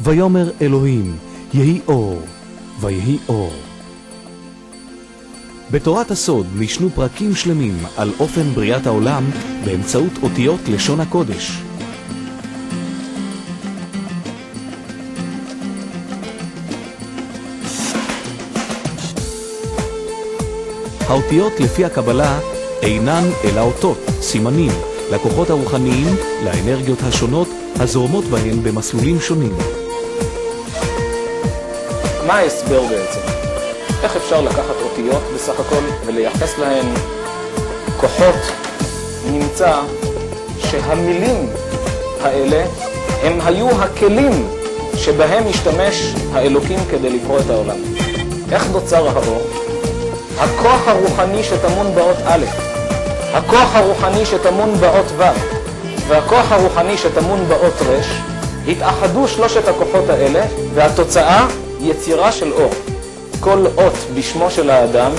ויאמר אלוהים, יהי אור, ויהי אור. בתורת הסוד נשנו פרקים שלמים על אופן בריאת העולם באמצעות אותיות לשון הקודש. האותיות לפי הקבלה אינן אלא אותות, סימנים, לכוחות הרוחניים, לאנרגיות השונות הזורמות בהן במסלולים שונים. מה ההסבר בעצם? איך אפשר לקחת אותיות בסך הכל ולייחס להן כוחות? נמצא שהמילים האלה הם היו הכלים שבהם השתמש האלוקים כדי לברוא את העולם. איך נוצר האור? הכוח הרוחני שטמון באות א', הכוח הרוחני שטמון באות ו', והכוח הרוחני שטמון באות ר', התאחדו שלושת הכוחות האלה, והתוצאה יצירה של אור. כל אות בשמו של האדם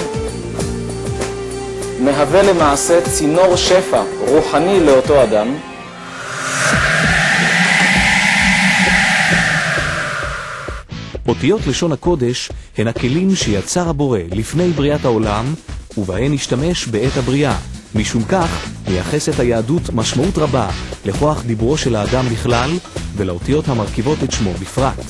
מהווה למעשה צינור שפע רוחני לאותו אדם. אותיות לשון הקודש הן הכלים שיצר הבורא לפני בריאת העולם, ובהן השתמש בעת הבריאה. משום כך מייחסת היהדות משמעות רבה לכוח דיברו של האדם בכלל, ולאותיות המרכיבות את שמו בפרט.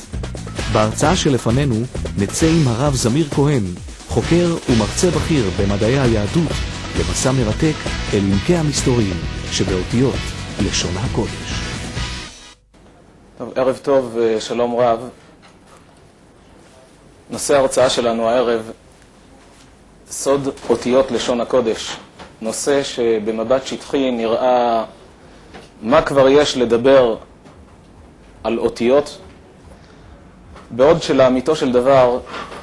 בהרצאה שלפנינו נצא עם הרב זמיר כהן, חוקר ומרצה בכיר במדעי היהדות, למסע מרתק אל עמקי המסתורין שבאותיות לשון הקודש. טוב, ערב טוב, שלום רב. נושא ההרצאה שלנו הערב, סוד אותיות לשון הקודש. נושא שבמבט שטחי נראה מה כבר יש לדבר על אותיות, בעוד שלאמיתו של דבר,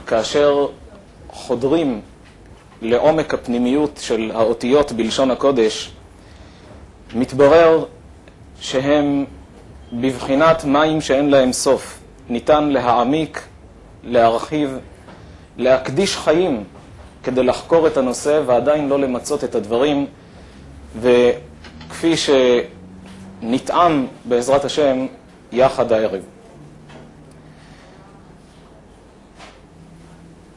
כאשר חודרים לעומק הפנימיות של האותיות בלשון הקודש, מתברר שהם בבחינת מים שאין להם סוף. ניתן להעמיק, להרחיב, להקדיש חיים כדי לחקור את הנושא ועדיין לא למצות את הדברים, וכפי שנטעם בעזרת השם יחד הערב.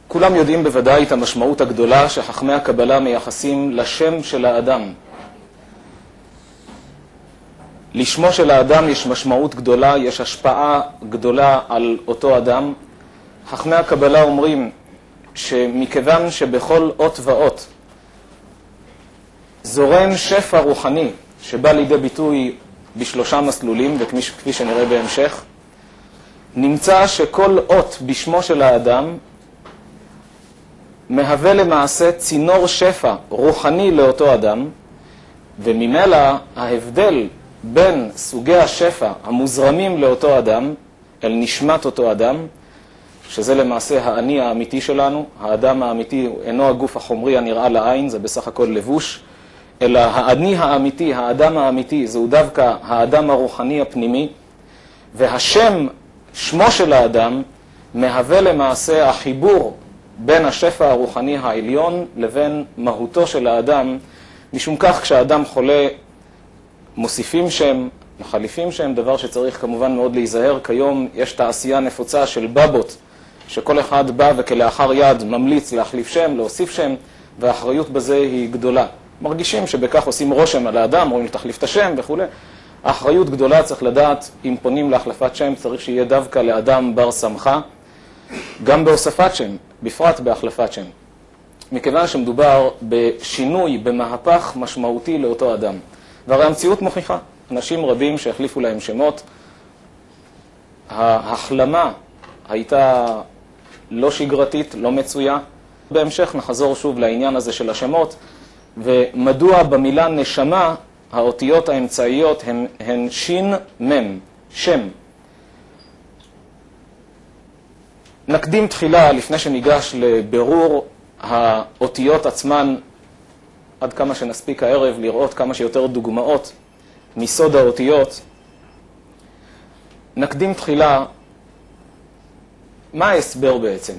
כולם יודעים בוודאי את המשמעות הגדולה שחכמי הקבלה מייחסים לשם של האדם. לשמו של האדם יש משמעות גדולה, יש השפעה גדולה על אותו אדם. חכמי הקבלה אומרים שמכיוון שבכל אות ואות זורם שפע רוחני שבא לידי ביטוי בשלושה מסלולים, וכפי שנראה בהמשך, נמצא שכל אות בשמו של האדם מהווה למעשה צינור שפע רוחני לאותו אדם, וממילא ההבדל בין סוגי השפע המוזרמים לאותו אדם אל נשמת אותו אדם, שזה למעשה האני האמיתי שלנו. האדם האמיתי אינו הגוף החומרי הנראה לעין, זה בסך הכל לבוש, אלא האני האמיתי, האדם האמיתי, זהו דווקא האדם הרוחני הפנימי, והשם, שמו של האדם, מהווה למעשה החיבור בין השפע הרוחני העליון לבין מהותו של האדם. משום כך כשהאדם חולה מוסיפים שם, מחליפים שם, דבר שצריך כמובן מאוד להיזהר. כיום יש תעשייה נפוצה של בבות, שכל אחד בא וכלאחר יד ממליץ להחליף שם, להוסיף שם, והאחריות בזה היא גדולה. מרגישים שבכך עושים רושם על האדם, רואים לתחליף את השם וכו'. האחריות גדולה, צריך לדעת, אם פונים להחלפת שם, צריך שיהיה דווקא לאדם בר סמכה, גם בהוספת שם, בפרט בהחלפת שם. מכיוון שמדובר בשינוי, במהפך משמעותי לאותו אדם. והרי המציאות מוכיחה, אנשים רבים שהחליפו להם שמות, ההחלמה הייתה לא שגרתית, לא מצויה. בהמשך נחזור שוב לעניין הזה של השמות, ומדוע במילה נשמה האותיות האמצעיות הן שין מם, שם. נקדים תחילה, לפני שניגש לבירור האותיות עצמן, עד כמה שנספיק הערב לראות כמה שיותר דוגמאות מסוד האותיות. נקדים תחילה, מה ההסבר בעצם?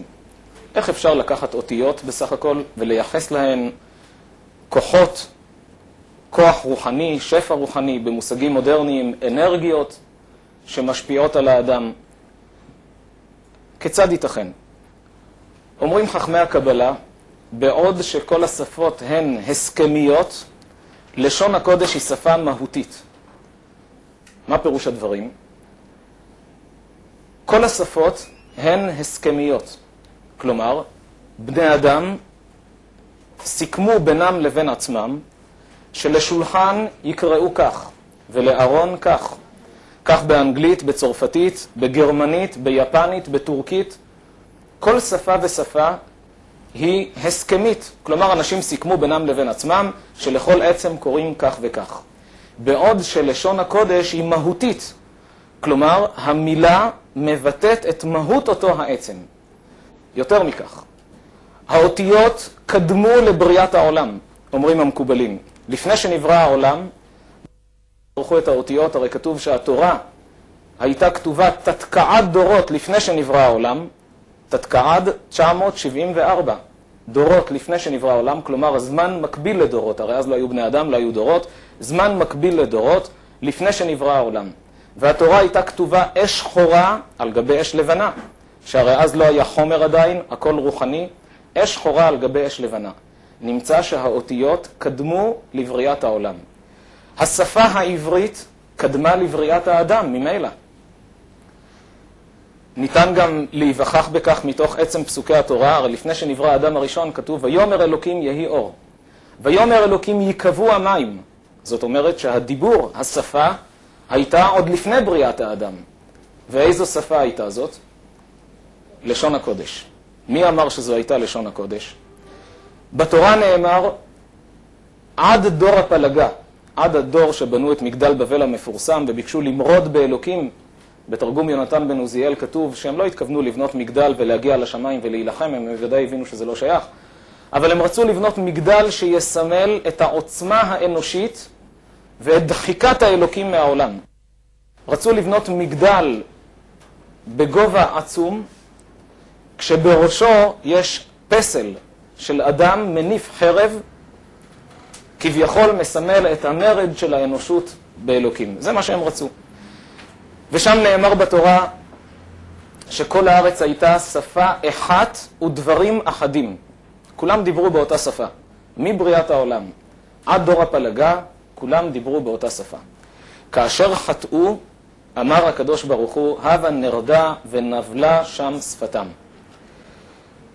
איך אפשר לקחת אותיות בסך הכל ולייחס להן כוחות, כוח רוחני, שפע רוחני, במושגים מודרניים, אנרגיות שמשפיעות על האדם? כיצד ייתכן? אומרים חכמי הקבלה, בעוד שכל השפות הן הסכמיות, לשון הקודש היא שפה מהותית. מה פירוש הדברים? כל השפות הן הסכמיות. כלומר, בני אדם סיכמו בינם לבין עצמם שלשולחן יקראו כך, ולארון כך. כך באנגלית, בצרפתית, בגרמנית, ביפנית, בטורקית. כל שפה ושפה היא הסכמית. כלומר, אנשים סיכמו בינם לבין עצמם שלכל עצם קוראים כך וכך. בעוד שלשון הקודש היא מהותית. כלומר, המילה מבטאת את מהות אותו העצם. יותר מכך, האותיות קדמו לבריאת העולם, אומרים המקובלים. לפני שנברא העולם, ערכו את האותיות, הרי כתוב שהתורה הייתה כתובה תתקעד דורות לפני שנברא העולם, תתקעד 974 דורות לפני שנברא העולם, כלומר זמן מקביל לדורות, הרי אז לא היו בני אדם, לא היו דורות, זמן מקביל לדורות לפני שנברא העולם. והתורה הייתה כתובה אש שחורה על גבי אש לבנה, שהרי אז לא היה חומר עדיין, הכל רוחני, אש שחורה על גבי אש לבנה. נמצא שהאותיות קדמו לבריאת העולם. השפה העברית קדמה לבריאת האדם, ממילא. ניתן גם להיווכח בכך מתוך עצם פסוקי התורה, הרי לפני שנברא האדם הראשון כתוב, ויאמר אלוקים יהי אור. ויאמר אלוקים ייקבעו המים. זאת אומרת שהדיבור, השפה, הייתה עוד לפני בריאת האדם. ואיזו שפה הייתה זאת? לשון הקודש. מי אמר שזו הייתה לשון הקודש? בתורה נאמר, עד דור הפלגה, עד הדור שבנו את מגדל בבל המפורסם וביקשו למרוד באלוקים, בתרגום יונתן בן עוזיאל כתוב שהם לא התכוונו לבנות מגדל ולהגיע לשמיים ולהילחם, הם בוודאי הבינו שזה לא שייך, אבל הם רצו לבנות מגדל שיסמל את העוצמה האנושית ואת דחיקת האלוקים מהעולם. רצו לבנות מגדל בגובה עצום, כשבראשו יש פסל של אדם מניף חרב, כביכול מסמל את המרד של האנושות באלוקים. זה מה שהם רצו. ושם נאמר בתורה שכל הארץ הייתה שפה אחת ודברים אחדים. כולם דיברו באותה שפה. מבריאת העולם עד דור הפלגה, כולם דיברו באותה שפה. כאשר חטאו, אמר הקדוש ברוך הוא, הווה נרדה ונבלה שם שפתם.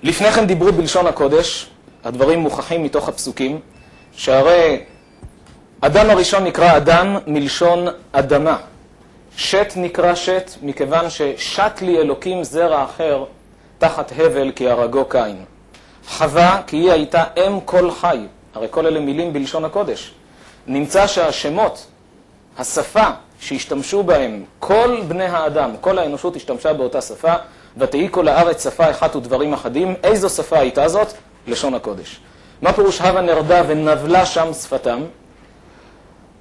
לפני כן דיברו בלשון הקודש, הדברים מוכחים מתוך הפסוקים, שהרי אדם הראשון נקרא אדם מלשון אדמה. שת נקרא שת מכיוון ששת לי אלוקים זרע אחר תחת הבל כי הרגו קין. חווה כי היא הייתה אם כל חי, הרי כל אלה מילים בלשון הקודש. נמצא שהשמות, השפה שהשתמשו בהם, כל בני האדם, כל האנושות השתמשה באותה שפה, ותהי כל הארץ שפה אחת ודברים אחדים. איזו שפה הייתה זאת? לשון הקודש. מה פירוש הווה נרדה ונבלה שם שפתם?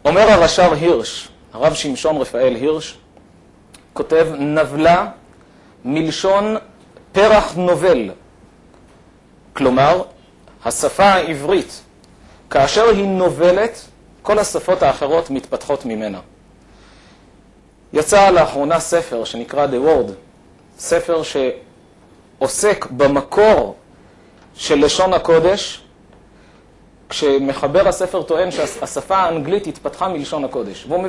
אומר הרש"ר הירש, הרב שמשון רפאל הירש, כותב נבלה מלשון פרח נובל. כלומר, השפה העברית, כאשר היא נובלת, כל השפות האחרות מתפתחות ממנה. יצא לאחרונה ספר שנקרא The Word, ספר שעוסק במקור של לשון הקודש, כשמחבר הספר טוען שהשפה האנגלית התפתחה מלשון הקודש. והוא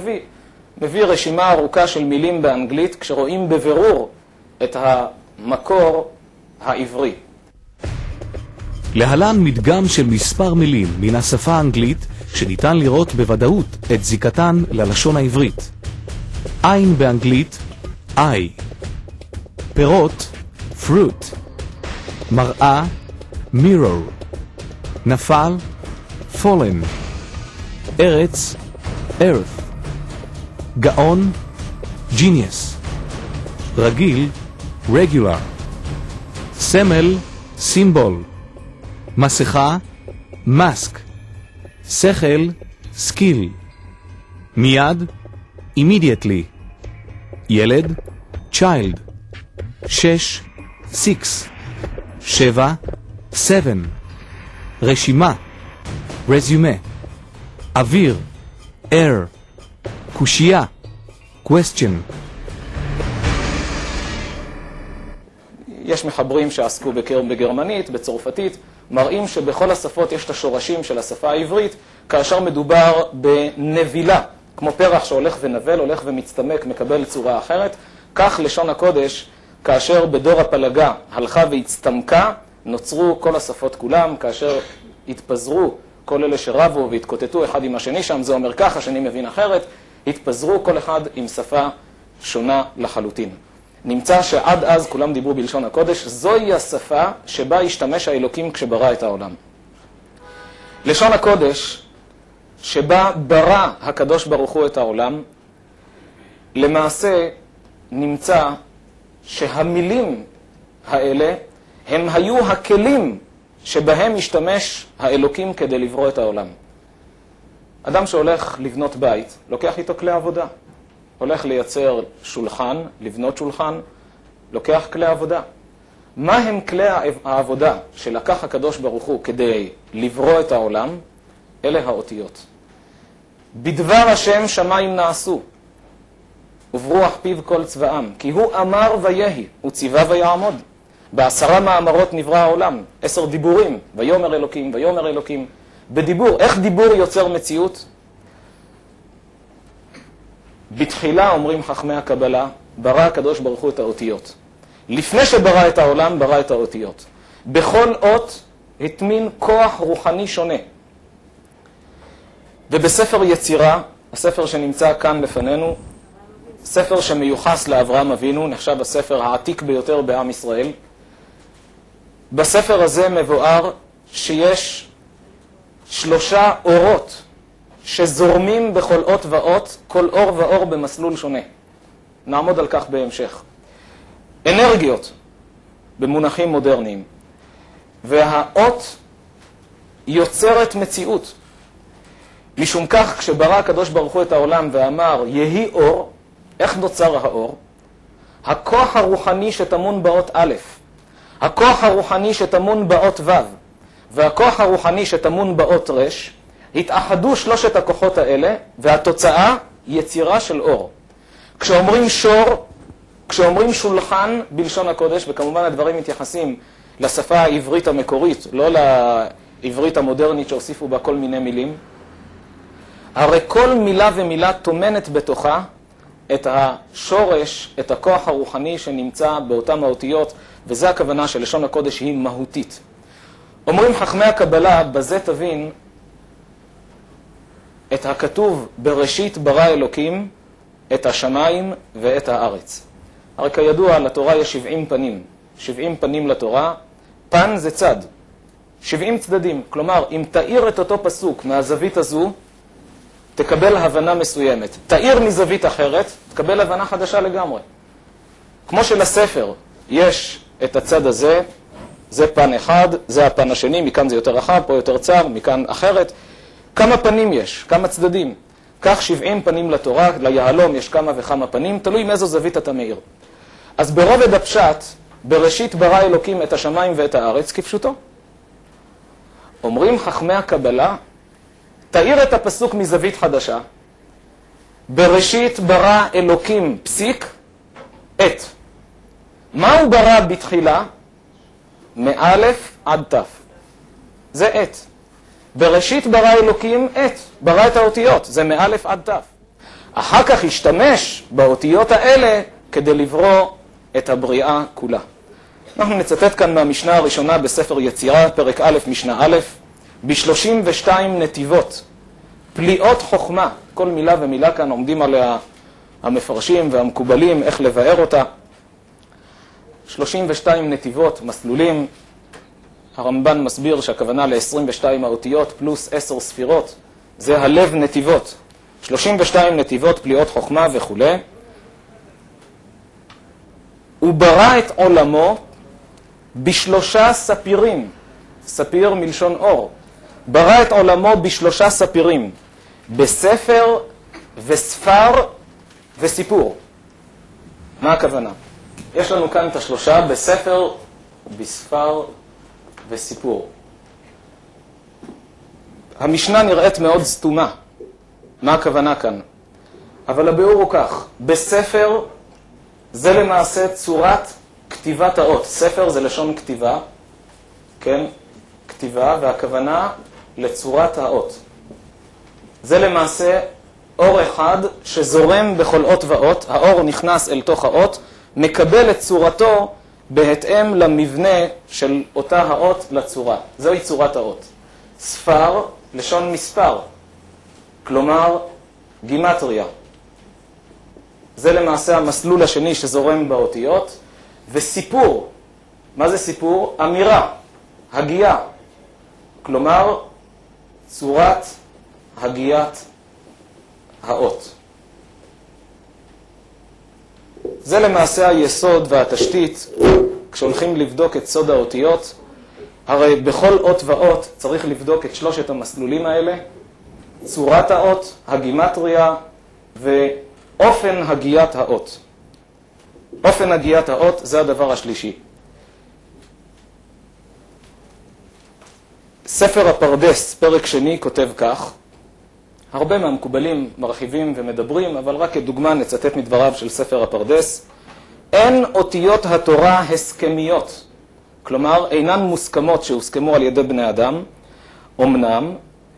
מביא רשימה ארוכה של מילים באנגלית, כשרואים בבירור את המקור העברי. להלן מדגם של מספר מילים מן השפה האנגלית שניתן לראות בוודאות את זיקתן ללשון העברית. עין באנגלית, eye. פירות, fruit. מראה, mirror. נפל, fallen. ארץ, earth. גאון, genius. רגיל, regular. סמל, symbol. מסכה, mask. שכל, skill. מיד, immediately. ילד, child. 6, 6. 7, 7. רשימה, resume. אוויר, air. קושייה, question. יש מחברים שעסקו בגרמנית, בצרפתית, מראים שבכל השפות יש את השורשים של השפה העברית, כאשר מדובר בנבילה, כמו פרח שהולך ונבל, הולך ומצטמק, מקבל צורה אחרת, כך לשון הקודש, כאשר בדור הפלגה הלכה והצטמקה, נוצרו כל השפות כולם, כאשר התפזרו כל אלה שרבו והתקוטטו אחד עם השני שם, זה אומר כך, השני מבין אחרת, התפזרו כל אחד עם שפה שונה לחלוטין. נמצא שעד אז כולם דיברו בלשון הקודש, זוהי השפה שבה השתמש האלוקים כשברא את העולם. לשון הקודש שבה ברא הקדוש ברוך הוא את העולם, למעשה נמצא שהמילים האלה הם היו הכלים שבהם השתמש האלוקים כדי לברוא את העולם. אדם שהולך לבנות בית, לוקח איתו כלי עבודה. הולך לייצר שולחן, לבנות שולחן, לוקח כלי עבודה. מה הם כלי העבודה שלקח הקדוש ברוך הוא כדי לברוא את העולם? אלה האותיות. בדבר השם שמיים נעשו, וברוח פיו כל צבאם, כי הוא אמר ויהי, הוא ציווה ויעמוד. ב10 מאמרות נברא העולם, 10 דיבורים, ויאמר אלוקים, ויאמר אלוקים. בדיבור, איך דיבור יוצר מציאות? בתחילה אומרים חכמי הקבלה, ברא הקדוש ברוך הוא את האותיות. לפני שברא את העולם, ברא את האותיות. בכל אות הטמין כוח רוחני שונה. ובספר יצירה, הספר שנמצא כאן לפנינו, ספר שמיוחס לאברהם אבינו, נחשב הספר העתיק ביותר בעם ישראל. בספר הזה מבואר שיש 3 אורות שזורמים בכל אות ואות, כל אור ואור במסלול שונה. נעמוד על כך בהמשך. אנרגיות במונחים מודרניים. והאות יוצרת מציאות. משום כך, כשברא הקדוש ברוך הוא את העולם ואמר, יהי אור, איך נוצר האור? הכוח הרוחני שטמון באות א', הכוח הרוחני שטמון באות ו', והכוח הרוחני שטמון באות ר', התאחדו 3 הכוחות האלה, והתוצאה יצירה של אור. כשאומרים שור, כשאומרים שולחן בלשון הקודש, וכמובן הדברים מתייחסים לשפה העברית המקורית, לא לעברית המודרנית שהוסיפו בה כל מיני מילים, הרי כל מילה ומילה תומנת בתוכה את השורש, את הכוח הרוחני שנמצא באותן האותיות, וזה הכוונה של לשון הקודש היא מהותית. אומרים חכמי הקבלה, בזה תבין את הכתוב בראשית ברא אלוקים, את השמיים ואת הארץ. הרי כידוע, לתורה יש 70 פנים. 70 פנים לתורה, פן זה צד. 70 צדדים. כלומר, אם תאיר את אותו פסוק מהזווית הזו, תקבל הבנה מסוימת. תאיר מזווית אחרת, תקבל הבנה חדשה לגמרי. כמו שלספר יש את הצד הזה, זה פן אחד, זה הפן השני, מכאן זה יותר רחב, פה יותר צר, מכאן אחרת. כמה פנים יש? כמה צדדים? כך 70 פנים לתורה, ליהלום יש כמה וכמה פנים, תלוי מאיזו זווית אתה מאיר. אז ברובד הפשט, בראשית ברא אלוקים את השמיים ואת הארץ, כפשוטו. אומרים חכמי הקבלה, תאיר את הפסוק מזווית חדשה. בראשית ברא אלוקים פסיק, את. מה הוא ברא בתחילה? מאלף עד תף. זה את. בראשית ברא אלוקים את. ברא את האותיות. זה מאלף עד תף. אחר כך השתמש באותיות האלה כדי לברוא את הבריאה כולה. אנחנו נצטט כאן מהמשנה הראשונה בספר יצירה, פרק א', משנה א', ב32 נתיבות, פליאות חוכמה, כל מילה ומילה כאן עומדים עליה המפרשים והמקובלים, איך לבאר אותה. 32 נתיבות, מסלולים, הרמב"ן מסביר שהכוונה ל-22 האותיות פלוס 10 ספירות, זה הלב נתיבות. 32 נתיבות, פליאות חוכמה וכו'. הוא ברא את עולמו ב3 ספירים, ספיר מלשון אור. ברא את עולמו ב3 ספירים, בספר וספר וסיפור. מה הכוונה? יש לנו כאן את 3, בספר, בספר וסיפור. המשנה נראית מאוד סתומה. מה הכוונה כאן? אבל הביאור הוא כך, בספר זה למעשה צורת כתיבת האות. ספר זה לשון כתיבה, כן? כתיבה, והכוונה לצורת האות. זה למעשה אור אחד שזורם בכל אות ואות. האור נכנס אל תוך האות, מקבל את צורתו בהתאם למבנה של אותה האות לצורה. זוהי צורת האות. ספר, לשון מספר, כלומר גימטריה. זה למעשה המסלול השני שזורם באותיות. וסיפור, מה זה סיפור? אמירה, הגייה, כלומר צורת הגיית האות. זה למעשה היסוד והתשתית כשהולכים לבדוק את סוד האותיות. הרי בכל אות ואות צריך לבדוק את שלושת המסלולים האלה: צורת האות, הגימטריה ואופן הגיית האות. אופן הגיית האות זה הדבר השלישי. ספר הפרדס, פרק שני, כותב כך. הרבה מהמקובלים מרחיבים ומדברים, אבל רק כדוגמה נצטט מדבריו של ספר הפרדס. אין אותיות התורה הסכמיות, כלומר אינן מוסכמות שהוסכמו על ידי בני אדם, אמנם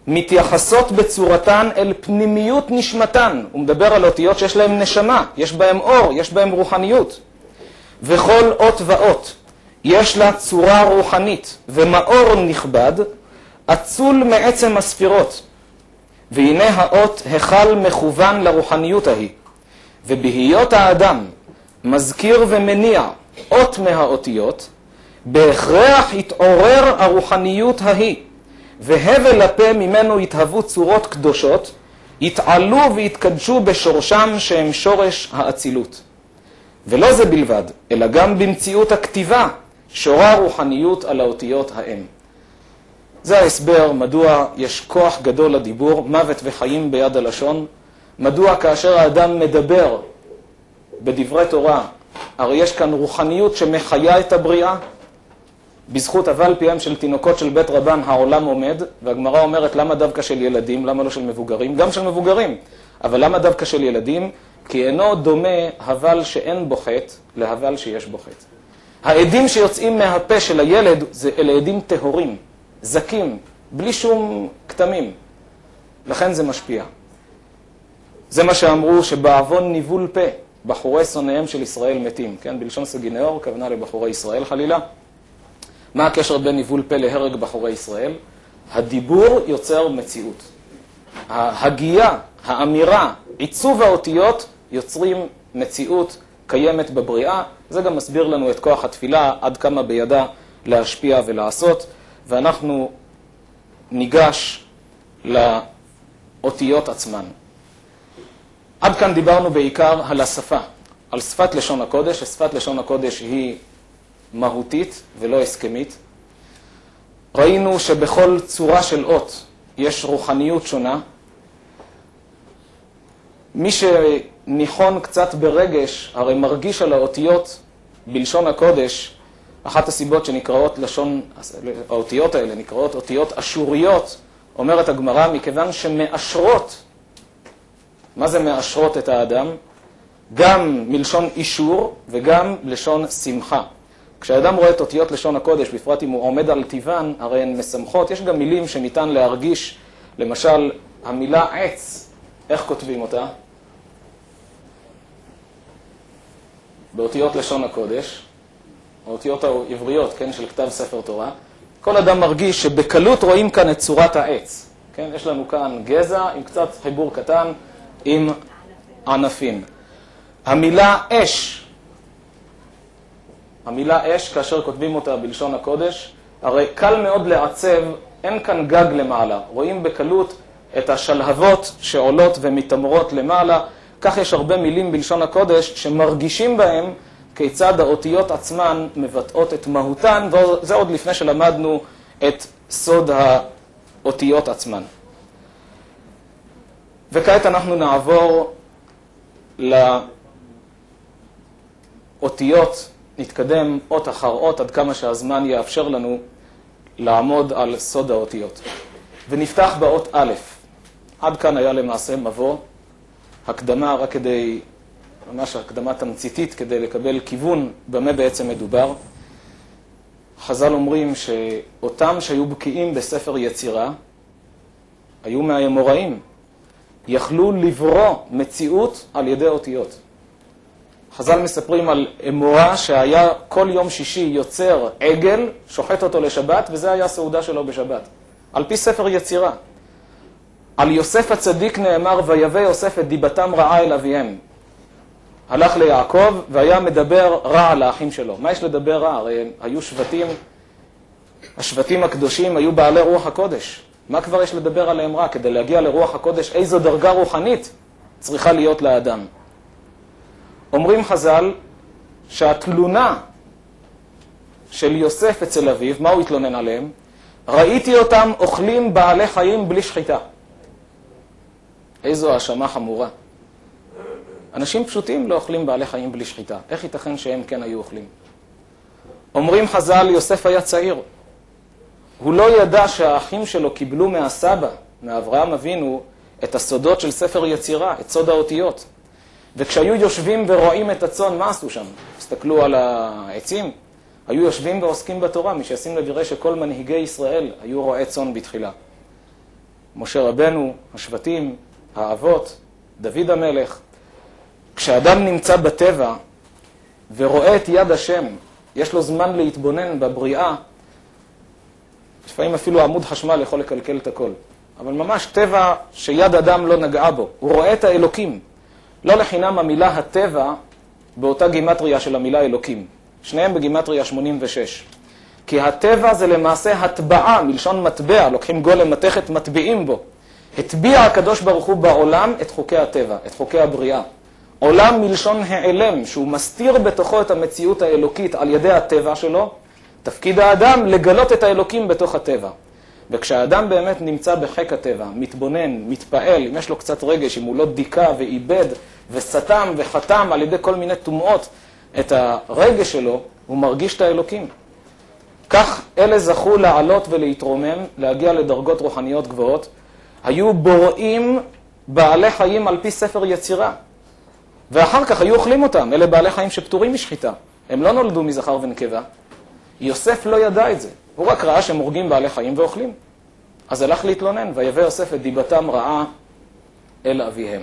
מתייחסות בצורתן אל פנימיות נשמתן. הוא מדבר על אותיות שיש להם נשמה, יש בהם אור, יש בהם רוחניות. וכל אות ואות יש לה צורה רוחנית ומאור נכבד, אצול מעצם הספירות. והנה האות החל מכוון לרוחניות ההיא. ובהיות האדם מזכיר ומניע אות מהאותיות, בהכרח התעורר הרוחניות ההיא, והבל לפה ממנו התהוו צורות קדושות, יתעלו והתקדשו בשורשם שהם שורש האצילות. ולא זה בלבד, אלא גם במציאות הכתיבה שורה רוחניות על האותיות ההם. זה ההסבר מדוע יש כוח גדול לדיבור, מוות וחיים ביד הלשון. מדוע כאשר האדם מדבר בדברי תורה, הרי יש כאן רוחניות שמחיה את הבריאה. בזכות אבל פיהם של תינוקות של בית רבן העולם עומד, והגמרא אומרת למה דווקא של ילדים, למה לא של מבוגרים? גם של מבוגרים, אבל למה דווקא של ילדים? כי אינו דומה הבל שאין בו חטא להבל שיש בו חטא. העדים שיוצאים מהפה של הילד אלה עדים טהורים, זקים, בלי שום כתמים. לכן זה משפיע. זה מה שאמרו שבעוון ניבול פה, בחורי שונאיהם של ישראל מתים. כן? בלשון סגינאור, כוונה לבחורי ישראל חלילה. מה הקשר בין ניבול פה להרג בחורי ישראל? הדיבור יוצר מציאות. ההגייה, האמירה, עיצוב האותיות יוצרים מציאות קיימת בבריאה. זה גם מסביר לנו את כוח התפילה, עד כמה בידה להשפיע ולעשות. ואנחנו ניגש לאותיות עצמן. עד כאן דיברנו בעיקר על השפה, על שפת לשון הקודש. שפת לשון הקודש היא מהותית ולא הסכמית. ראינו שבכל צורה של אות יש רוחניות שונה. מי שניחון קצת ברגש, הרי מרגיש על האותיות בלשון הקודש. אחת הסיבות שנקראות האותיות האלה נקראות אותיות אשוריות, אומרת הגמרא, מכיוון שמאשרות. מה זה מאשרות את האדם? גם מלשון אישור וגם לשון שמחה. כשהאדם רואה את אותיות לשון הקודש, בפרט אם הוא עומד על טבען, הרי הן משמחות. יש גם מילים שניתן להרגיש, למשל המילה עץ, איך כותבים אותה? באותיות לשון הקודש, האותיות העבריות, כן, של כתב ספר תורה. כל אדם מרגיש שבקלות רואים כאן את צורת העץ. כן, יש לנו כאן גזע עם קצת חיבור קטן עם ענפים. המילה אש, המילה אש, כאשר כותבים אותה בלשון הקודש, הרי קל מאוד לעצב, אין כאן גג למעלה. רואים בקלות את השלהבות שעולות ומתמרות למעלה. כך יש הרבה מילים בלשון הקודש שמרגישים בהם כיצד האותיות עצמן מבטאות את מהותן, וזה עוד לפני שלמדנו את סוד האותיות עצמן. וכעת אנחנו נעבור לאותיות, נתקדם אות אחר אות עד כמה שהזמן יאפשר לנו לעמוד על סוד האותיות. ונפתח באות א'. עד כאן היה למעשה מבוא, הקדמה רק כדי ממש הקדמה תמציתית כדי לקבל כיוון במה בעצם מדובר. חז"ל אומרים שאותם שהיו בקיאים בספר יצירה, היו מהאמוראים, יכלו לברוא מציאות על ידי אותיות. חז"ל מספרים על אמורה שהיה כל יום שישי יוצר עגל, שוחט אותו לשבת, וזה היה הסעודה שלו בשבת. על פי ספר יצירה. על יוסף הצדיק נאמר, ויבא יוסף את דיבתם רעה אל אביהם. הלך ליעקב והיה מדבר רע על האחים שלו. מה יש לדבר רע? הרי היו שבטים, השבטים הקדושים היו בעלי רוח הקודש. מה כבר יש לדבר עליהם רע? כדי להגיע לרוח הקודש, איזו דרגה רוחנית צריכה להיות לאדם. אומרים חז"ל שהתלונה של יוסף אצל אביו, מה הוא התלונן עליהם? ראיתי אותם אוכלים בעלי חיים בלי שחיטה. איזו האשמה חמורה. אנשים פשוטים לא אוכלים בעלי חיים בלי שחיטה. איך ייתכן שהם כן היו אוכלים? אומרים חז"ל, יוסף היה צעיר. הוא לא ידע שהאחים שלו קיבלו מהסבא, מאברהם אבינו, את הסודות של ספר יצירה, את סוד האותיות. וכשהיו יושבים ורואים את הצאן, מה עשו שם? הסתכלו על העצים, היו יושבים ועוסקים בתורה, מי שישים לב יראה שכל מנהיגי ישראל היו רועי צאן בתחילה. משה רבנו, השבטים, האבות, דוד המלך. כשאדם נמצא בטבע ורואה את יד השם, יש לו זמן להתבונן בבריאה, לפעמים אפילו עמוד חשמל יכול לקלקל את הכל. אבל ממש טבע שיד אדם לא נגעה בו. הוא רואה את האלוקים. לא לחינם המילה הטבע באותה גימטריה של המילה אלוקים. שניהם בגימטריה 86. כי הטבע זה למעשה הטבעה, מלשון מטבע, לוקחים גולם מתכת, מטביעים בו. הטביע הקדוש ברוך הוא בעולם את חוקי הטבע, את חוקי הבריאה. עולם מלשון העלם, שהוא מסתיר בתוכו את המציאות האלוקית על ידי הטבע שלו, תפקיד האדם לגלות את האלוקים בתוך הטבע. וכשהאדם באמת נמצא בחיק הטבע, מתבונן, מתפעל, אם יש לו קצת רגש, אם הוא לא דיכה ואיבד וסתם וחתם על ידי כל מיני תומעות את הרגש שלו, הוא מרגיש את האלוקים. כך אלה זכו לעלות ולהתרומם, להגיע לדרגות רוחניות גבוהות. היו בוראים בעלי חיים על פי ספר יצירה. ואחר כך היו אוכלים אותם. אלה בעלי חיים שפטורים משחיטה. הם לא נולדו מזכר ונקבה. יוסף לא ידע את זה. הוא רק ראה שהם הורגים בעלי חיים ואוכלים. אז הלך להתלונן, ויבא יוסף את דיבתם רעה אל אביהם.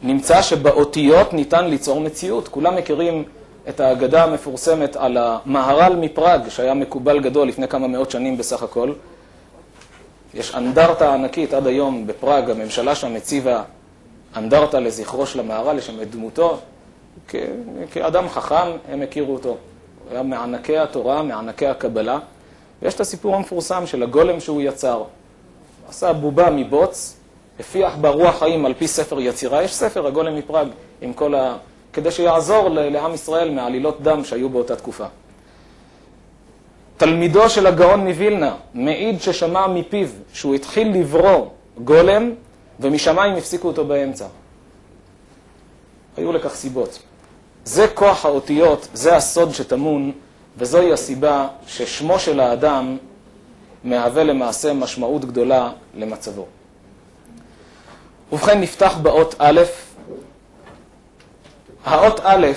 נמצא שבאותיות ניתן ליצור מציאות. כולם מכירים את האגדה המפורסמת על המהר"ל מפראג, שהיה מקובל גדול לפני כמה מאות שנים בסך הכל. יש אנדרטה ענקית עד היום בפראג, הממשלה שם הציבה אנדרטה לזכרו של המהר"ל, יש שם את דמותו. כאדם חכם הם הכירו אותו. הוא היה מענקי התורה, מענקי הקבלה. ויש את הסיפור המפורסם של הגולם שהוא יצר. עשה בובה מבוץ, הפיח בה רוח חיים על פי ספר יצירה. יש ספר, הגולם מפראג, עם כל כדי שיעזור לעם ישראל מעלילות דם שהיו באותה תקופה. תלמידו של הגאון מווילנה מעיד ששמע מפיו שהוא התחיל לברוא גולם, ומשמיים הפסיקו אותו באמצע. היו לכך סיבות. זה כוח האותיות, זה הסוד שטמון, וזוהי הסיבה ששמו של האדם מהווה למעשה משמעות גדולה למצבו. ובכן נפתח באות א'. האות א'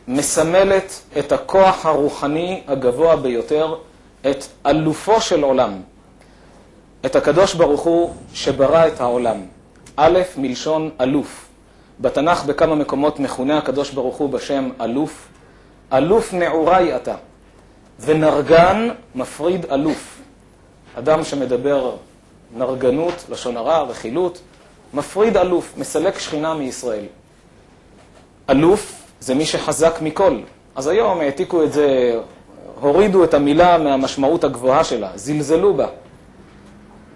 מסמלת את הכוח הרוחני הגבוה ביותר, את אלופו של עולם, את הקדוש ברוך הוא שברא את העולם. א' מלשון אלוף. בתנ"ך בכמה מקומות מכונה הקדוש ברוך הוא בשם אלוף. אלוף נעורי אתה. ונרגן מפריד אלוף. אדם שמדבר נרגנות, לשון הרע, רכילות, מפריד אלוף, מסלק שכינה מישראל. אלוף זה מי שחזק מכל. אז היום העתיקו את זה, הורידו את המילה מהמשמעות הגבוהה שלה, זלזלו בה.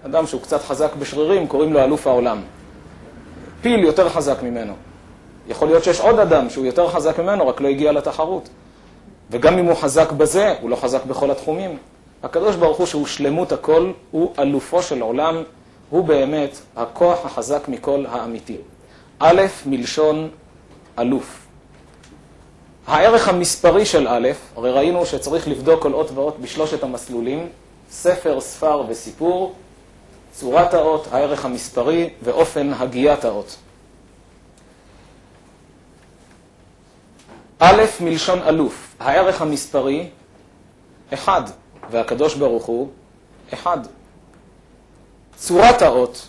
אדם שהוא קצת חזק בשרירים, קוראים לו אלוף העולם. פיל יותר חזק ממנו. יכול להיות שיש עוד אדם שהוא יותר חזק ממנו, רק לא הגיע לתחרות. וגם אם הוא חזק בזה, הוא לא חזק בכל התחומים. הקדוש ברוך הוא שהוא שלמות הכל, הוא אלופו של עולם, הוא באמת הכוח החזק מכל האמיתי. א' מלשון אלוף. הערך המספרי של א', הרי ראינו שצריך לבדוק כל אות ואות בשלושת המסלולים, ספר, ספר וסיפור, צורת האות, הערך המספרי ואופן הגיית האות. א' מלשון אלוף, הערך המספרי, 1, והקדוש ברוך הוא 1. צורת האות,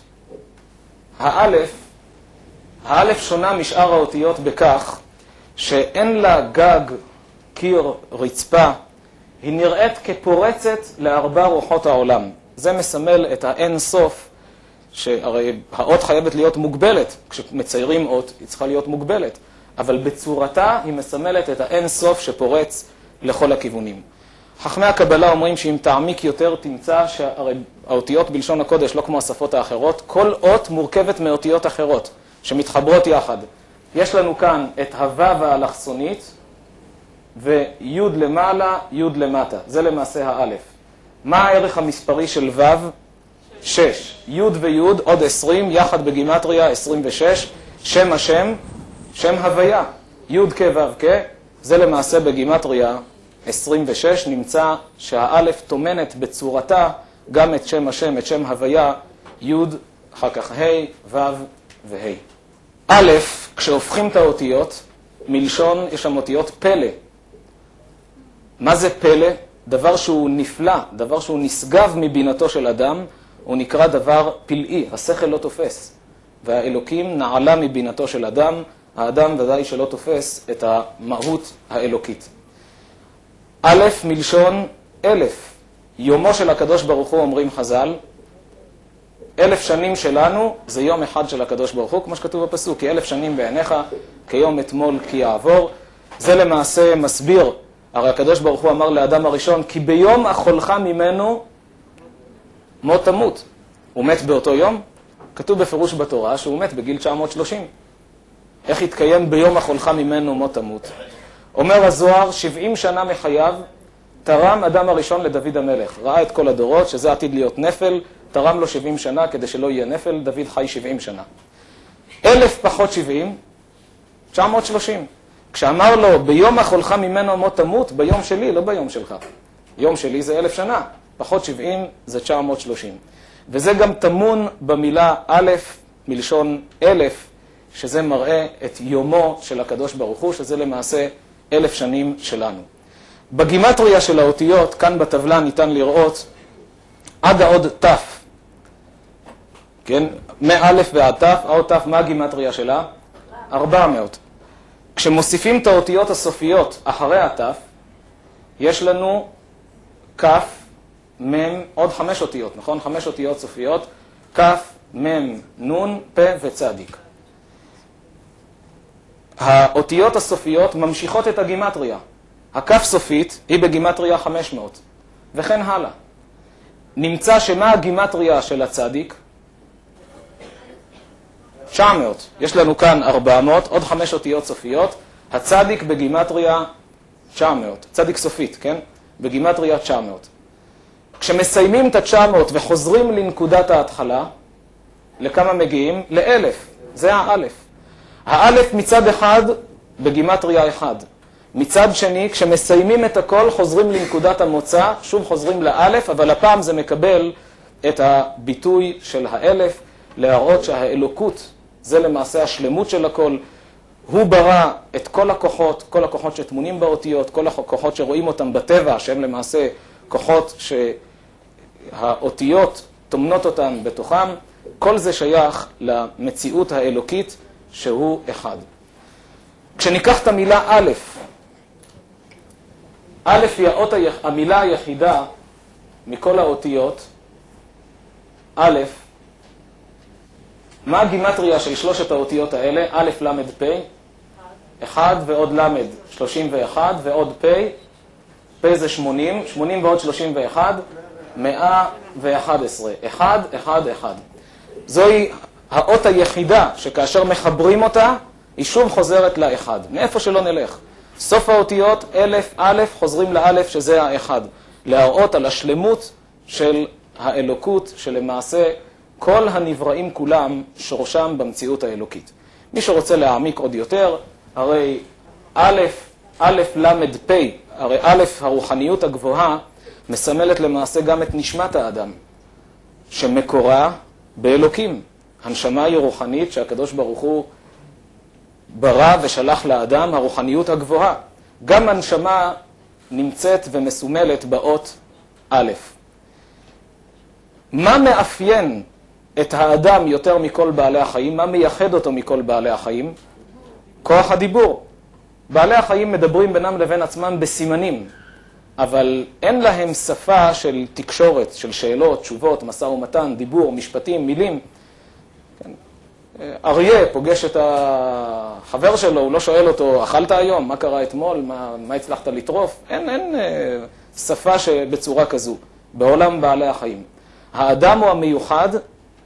האלף שונה משאר האותיות בכך שאין לה גג, קיר, רצפה, היא נראית כפורצת לארבע רוחות העולם. זה מסמל את האין סוף, שהרי האות חייבת להיות מוגבלת. כשמציירים אות היא צריכה להיות מוגבלת, אבל בצורתה היא מסמלת את האין סוף שפורץ לכל הכיוונים. חכמי הקבלה אומרים שאם תעמיק יותר תמצא שהרי האותיות בלשון הקודש לא כמו השפות האחרות, כל אות מורכבת מאותיות אחרות שמתחברות יחד. יש לנו כאן את הוו האלכסונית ויוד למעלה, יוד למטה. זה למעשה האלף. מה הערך המספרי של וו? 6. יוד ויוד, עוד 20, יחד בגימטריה 26. שם השם, שם הוויה. יוד כוו כ, זה למעשה בגימטריה 26. נמצא שהאלף תומנת בצורתה גם את שם השם, את שם הוויה, יוד, אחר כך ה', ו' וה'. א', כשהופכים את האותיות, מלשון, יש שם אותיות פלא. מה זה פלא? דבר שהוא נפלא, דבר שהוא נשגב מבינתו של אדם, הוא נקרא דבר פלאי, השכל לא תופס. והאלוקים נעלה מבינתו של אדם, האדם ודאי שלא תופס את המהות האלוקית. א' מלשון 1000, יומו של הקדוש ברוך הוא אומרים חז"ל, 1000 שנים שלנו זה יום אחד של הקדוש ברוך הוא, כמו שכתוב בפסוק, כי 1000 שנים בעיניך כיום אתמול כי יעבור. זה למעשה מסביר, הרי הקדוש ברוך הוא אמר לאדם הראשון, כי ביום אכולך ממנו מות תמות. הוא מת באותו יום? כתוב בפירוש בתורה שהוא מת בגיל 930. איך יתקיים ביום אכולך ממנו מות תמות? אומר הזוהר, 70 שנה מחייו תרם אדם הראשון לדוד המלך. ראה את כל הדורות, שזה עתיד להיות נפל, תרם לו 70 שנה כדי שלא יהיה נפל, דוד חי 70 שנה. 1000 פחות 70, 930. כשאמר לו, ביום אכולך ממנו מות תמות, ביום שלי, לא ביום שלך. יום שלי זה 1000 שנה, פחות 70 זה 930. וזה גם תמון במילה א' מלשון 1000, שזה מראה את יומו של הקדוש ברוך הוא, שזה למעשה 1000 שנים שלנו. בגימטריה של האותיות, כאן בטבלה ניתן לראות עד העוד ת'. כן? מא' ועד ת', העוד ת', מה הגימטריה שלה? 400. כשמוסיפים את האותיות הסופיות אחרי הת', יש לנו כ', מ', עוד 5 אותיות, נכון? 5 אותיות סופיות, כ', מ', נ', פ' וצדיק. האותיות הסופיות ממשיכות את הגימטריה. הכף סופית היא בגימטריה 500, וכן הלאה. נמצא שמה הגימטריה של הצדיק? 900. יש לנו כאן 400, עוד 5 אותיות סופיות. הצדיק בגימטריה 900. צדיק סופית, כן? בגימטריה 900. כשמסיימים את ה-900 וחוזרים לנקודת ההתחלה, לכמה מגיעים? ל-1000. זה האלף. האלף מצד אחד בגימטריה 1. מצד שני, כשמסיימים את הכל, חוזרים לנקודת המוצא, שוב חוזרים לאלף, אבל הפעם זה מקבל את הביטוי של האלף, להראות שהאלוקות זה למעשה השלמות של הכל. הוא ברא את כל הכוחות שתמונים באותיות, כל הכוחות שרואים אותם בטבע, שהם למעשה כוחות שהאותיות תומנות אותם בתוכם. כל זה שייך למציאות האלוקית שהוא אחד. כשניקח את המילה א', א' היא המילה היחידה מכל האותיות, א', מה הגימטריה של 3 האותיות האלה? א', ל', פ', 1 ועוד ל', 31 ועוד פ', פ' זה 80, 80 ועוד 31, 111, 1, 1, 1. זוהי האות היחידה שכאשר מחברים אותה, היא שוב חוזרת לאחד. מאיפה שלא נלך. סוף האותיות, 1000, א', חוזרים לאלף, שזה האחד. להראות על השלמות של האלוקות, שלמעשה כל הנבראים כולם שורשם במציאות האלוקית. מי שרוצה להעמיק עוד יותר, הרי א', ל', פ', הרי א', הרוחניות הגבוהה, מסמלת למעשה גם את נשמת האדם, שמקורה באלוקים. הנשמה היא רוחנית שהקדוש ברוך הוא ברא ושלח לאדם, הרוחניות הגבוהה. גם הנשמה נמצאת ומסומלת באות א'. מה מאפיין את האדם יותר מכל בעלי החיים? מה מייחד אותו מכל בעלי החיים? כוח הדיבור. בעלי החיים מדברים בינם לבין עצמם בסימנים, אבל אין להם שפה של תקשורת, של שאלות, תשובות, משא ומתן, דיבור, משפטים, מילים. אריה פוגש את החבר שלו, הוא לא שואל אותו, אכלת היום? מה קרה אתמול? מה הצלחת לטרוף? אין שפה בצורה כזו בעולם בעלי החיים. האדם הוא המיוחד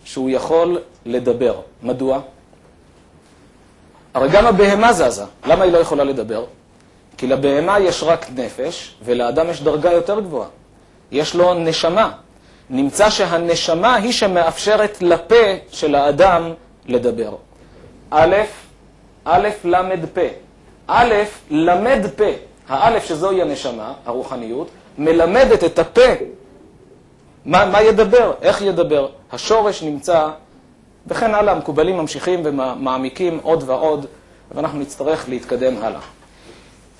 שהוא יכול לדבר. מדוע? הרי גם הבהמה זזה. למה היא לא יכולה לדבר? כי לבהמה יש רק נפש, ולאדם יש דרגה יותר גבוהה. יש לו נשמה. נמצא שהנשמה היא שמאפשרת לפה של האדם לדבר. א' למד פה. א' למד פה. האלף שזוהי הנשמה, הרוחניות, מלמדת את הפה. מה ידבר? איך ידבר? השורש נמצא, וכן הלאה, המקובלים ממשיכים ומעמיקים עוד ועוד, ואנחנו נצטרך להתקדם הלאה.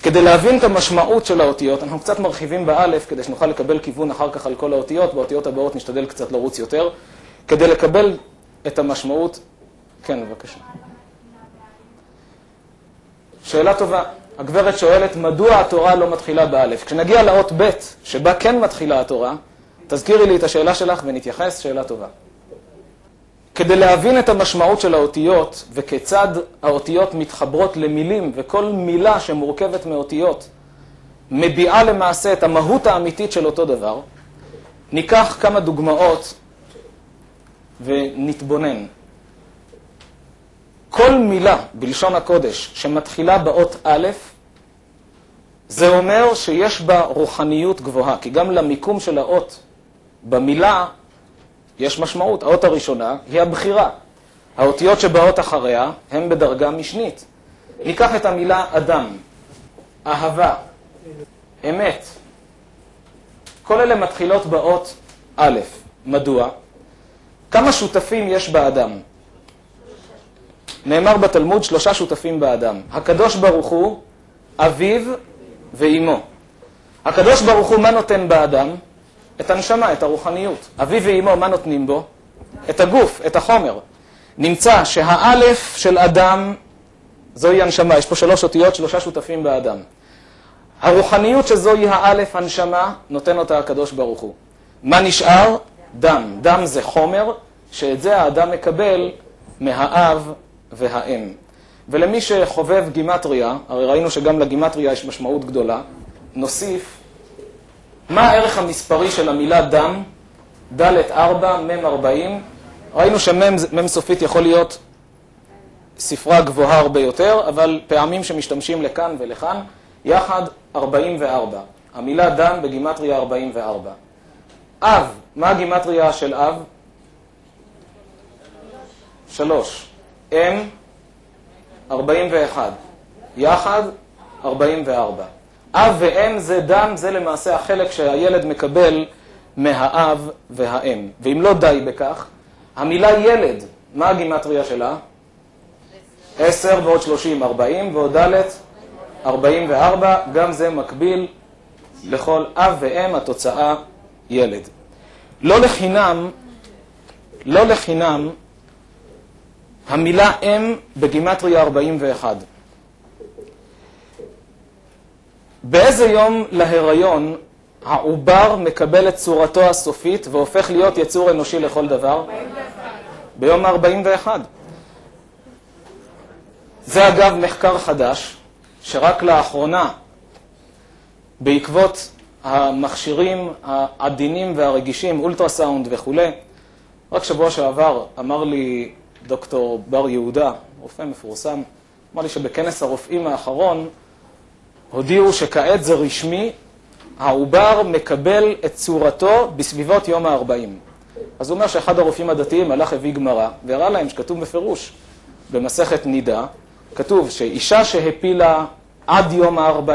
כדי להבין את המשמעות של האותיות, אנחנו קצת מרחיבים באלף, כדי שנוכל לקבל כיוון אחר כך על כל האותיות, באותיות הבאות נשתדל קצת לרוץ יותר, כדי לקבל את המשמעות. כן, בבקשה. שאלה טובה. הגברת שואלת, מדוע התורה לא מתחילה באלף? כשנגיע לאות ב' שבה כן מתחילה התורה, תזכירי לי את השאלה שלך ונתייחס, שאלה טובה. כדי להבין את המשמעות של האותיות וכיצד האותיות מתחברות למילים, וכל מילה שמורכבת מאותיות מביעה למעשה את המהות האמיתית של אותו דבר, ניקח כמה דוגמאות ונתבונן. כל מילה בלשון הקודש שמתחילה באות א', זה אומר שיש בה רוחניות גבוהה, כי גם למיקום של האות במילה יש משמעות. האות הראשונה היא הבחירה. האותיות שבאות אחריה הן בדרגה משנית. ניקח את המילה אדם, אהבה, אמת. כל אלה מתחילות באות א'. מדוע? כמה שותפים יש באדם? נאמר בתלמוד 3 שותפים באדם. הקדוש ברוך הוא, אביו ואימו. הקדוש ברוך הוא מה נותן באדם? את הנשמה, את הרוחניות. אביו ואימו מה נותנים בו? את הגוף, את החומר. נמצא שהאלף של אדם זוהי הנשמה. יש פה 3 אותיות, 3 שותפים באדם. הרוחניות שזוהי האלף הנשמה נותן אותה הקדוש ברוך הוא. מה נשאר? דם. דם זה חומר שאת זה האדם מקבל מהאב והאם. ולמי שחובב גימטריה, הרי ראינו שגם לגימטריה יש משמעות גדולה, נוסיף מה הערך המספרי של המילה דם? ד' 4, מ' 40. ראינו שמ' סופית יכול להיות ספרה גבוהה הרבה יותר, אבל פעמים שמשתמשים לכאן ולכאן, יחד 44. המילה דם בגימטריה 44. אב, מה הגימטריה של אב? 3. אם 41. יחד 44. אב ואם זה דם, זה למעשה החלק שהילד מקבל מהאב והאם. ואם לא די בכך, המילה ילד, מה הגימטריה שלה? 10 ועוד 30, 40, ועוד ד' 44, גם זה מקביל לכל אב ואם, התוצאה ילד. לא לחינם, המילה אם בגימטריה 41. באיזה יום להיריון העובר מקבל את צורתו הסופית והופך להיות יצור אנושי לכל דבר? ביום 41. זה אגב מחקר חדש, שרק לאחרונה, בעקבות המכשירים העדינים והרגישים, אולטרסאונד וכו', רק שבוע שעבר אמר לי דוקטור בר יהודה, רופא מפורסם, אמר לי שבכנס הרופאים האחרון הודיעו שכעת זה רשמי, העובר מקבל את צורתו בסביבות יום ה-40. אז הוא אומר שאחד הרופאים הדתיים הלך הביא גמרא, והראה להם שכתוב בפירוש במסכת נידה, כתוב שאישה שהפילה עד יום ה-40,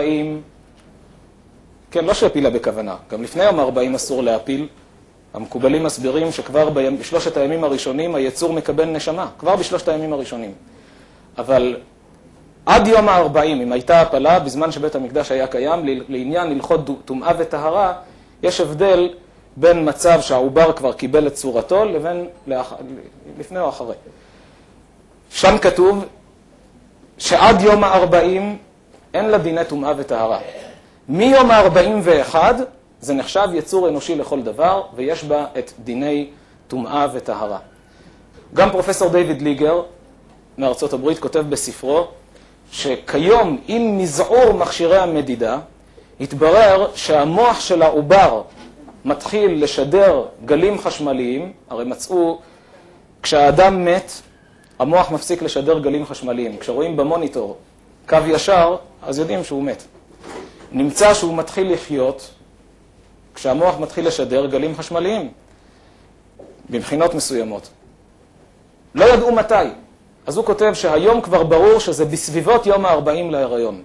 כן, לא שהפילה בכוונה, גם לפני יום ה-40 אסור להפיל, המקובלים מסבירים שכבר בשלושת הימים הראשונים היצור מקבל נשמה, כבר בשלושת הימים הראשונים. אבל עד יום ה-40, אם הייתה הפלה, בזמן שבית המקדש היה קיים, לעניין הלכות טומאה וטהרה, יש הבדל בין מצב שהעובר כבר קיבל את צורתו לבין לפני או אחרי. שם כתוב שעד יום ה-40 אין לה דיני טומאה וטהרה. מיום ה-41 זה נחשב יצור אנושי לכל דבר, ויש בה את דיני טומאה וטהרה. גם פרופסור דיוויד ליגר מארצות הברית כותב בספרו, שכיום עם מזעור מכשירי המדידה, התברר שהמוח של העובר מתחיל לשדר גלים חשמליים, הרי מצאו, כשהאדם מת, המוח מפסיק לשדר גלים חשמליים. כשרואים במוניטור קו ישר, אז יודעים שהוא מת. נמצא שהוא מתחיל לחיות, כשהמוח מתחיל לשדר גלים חשמליים, בבחינות מסוימות. לא ידעו מתי. אז הוא כותב שהיום כבר ברור שזה בסביבות יום ה-40 להיריון.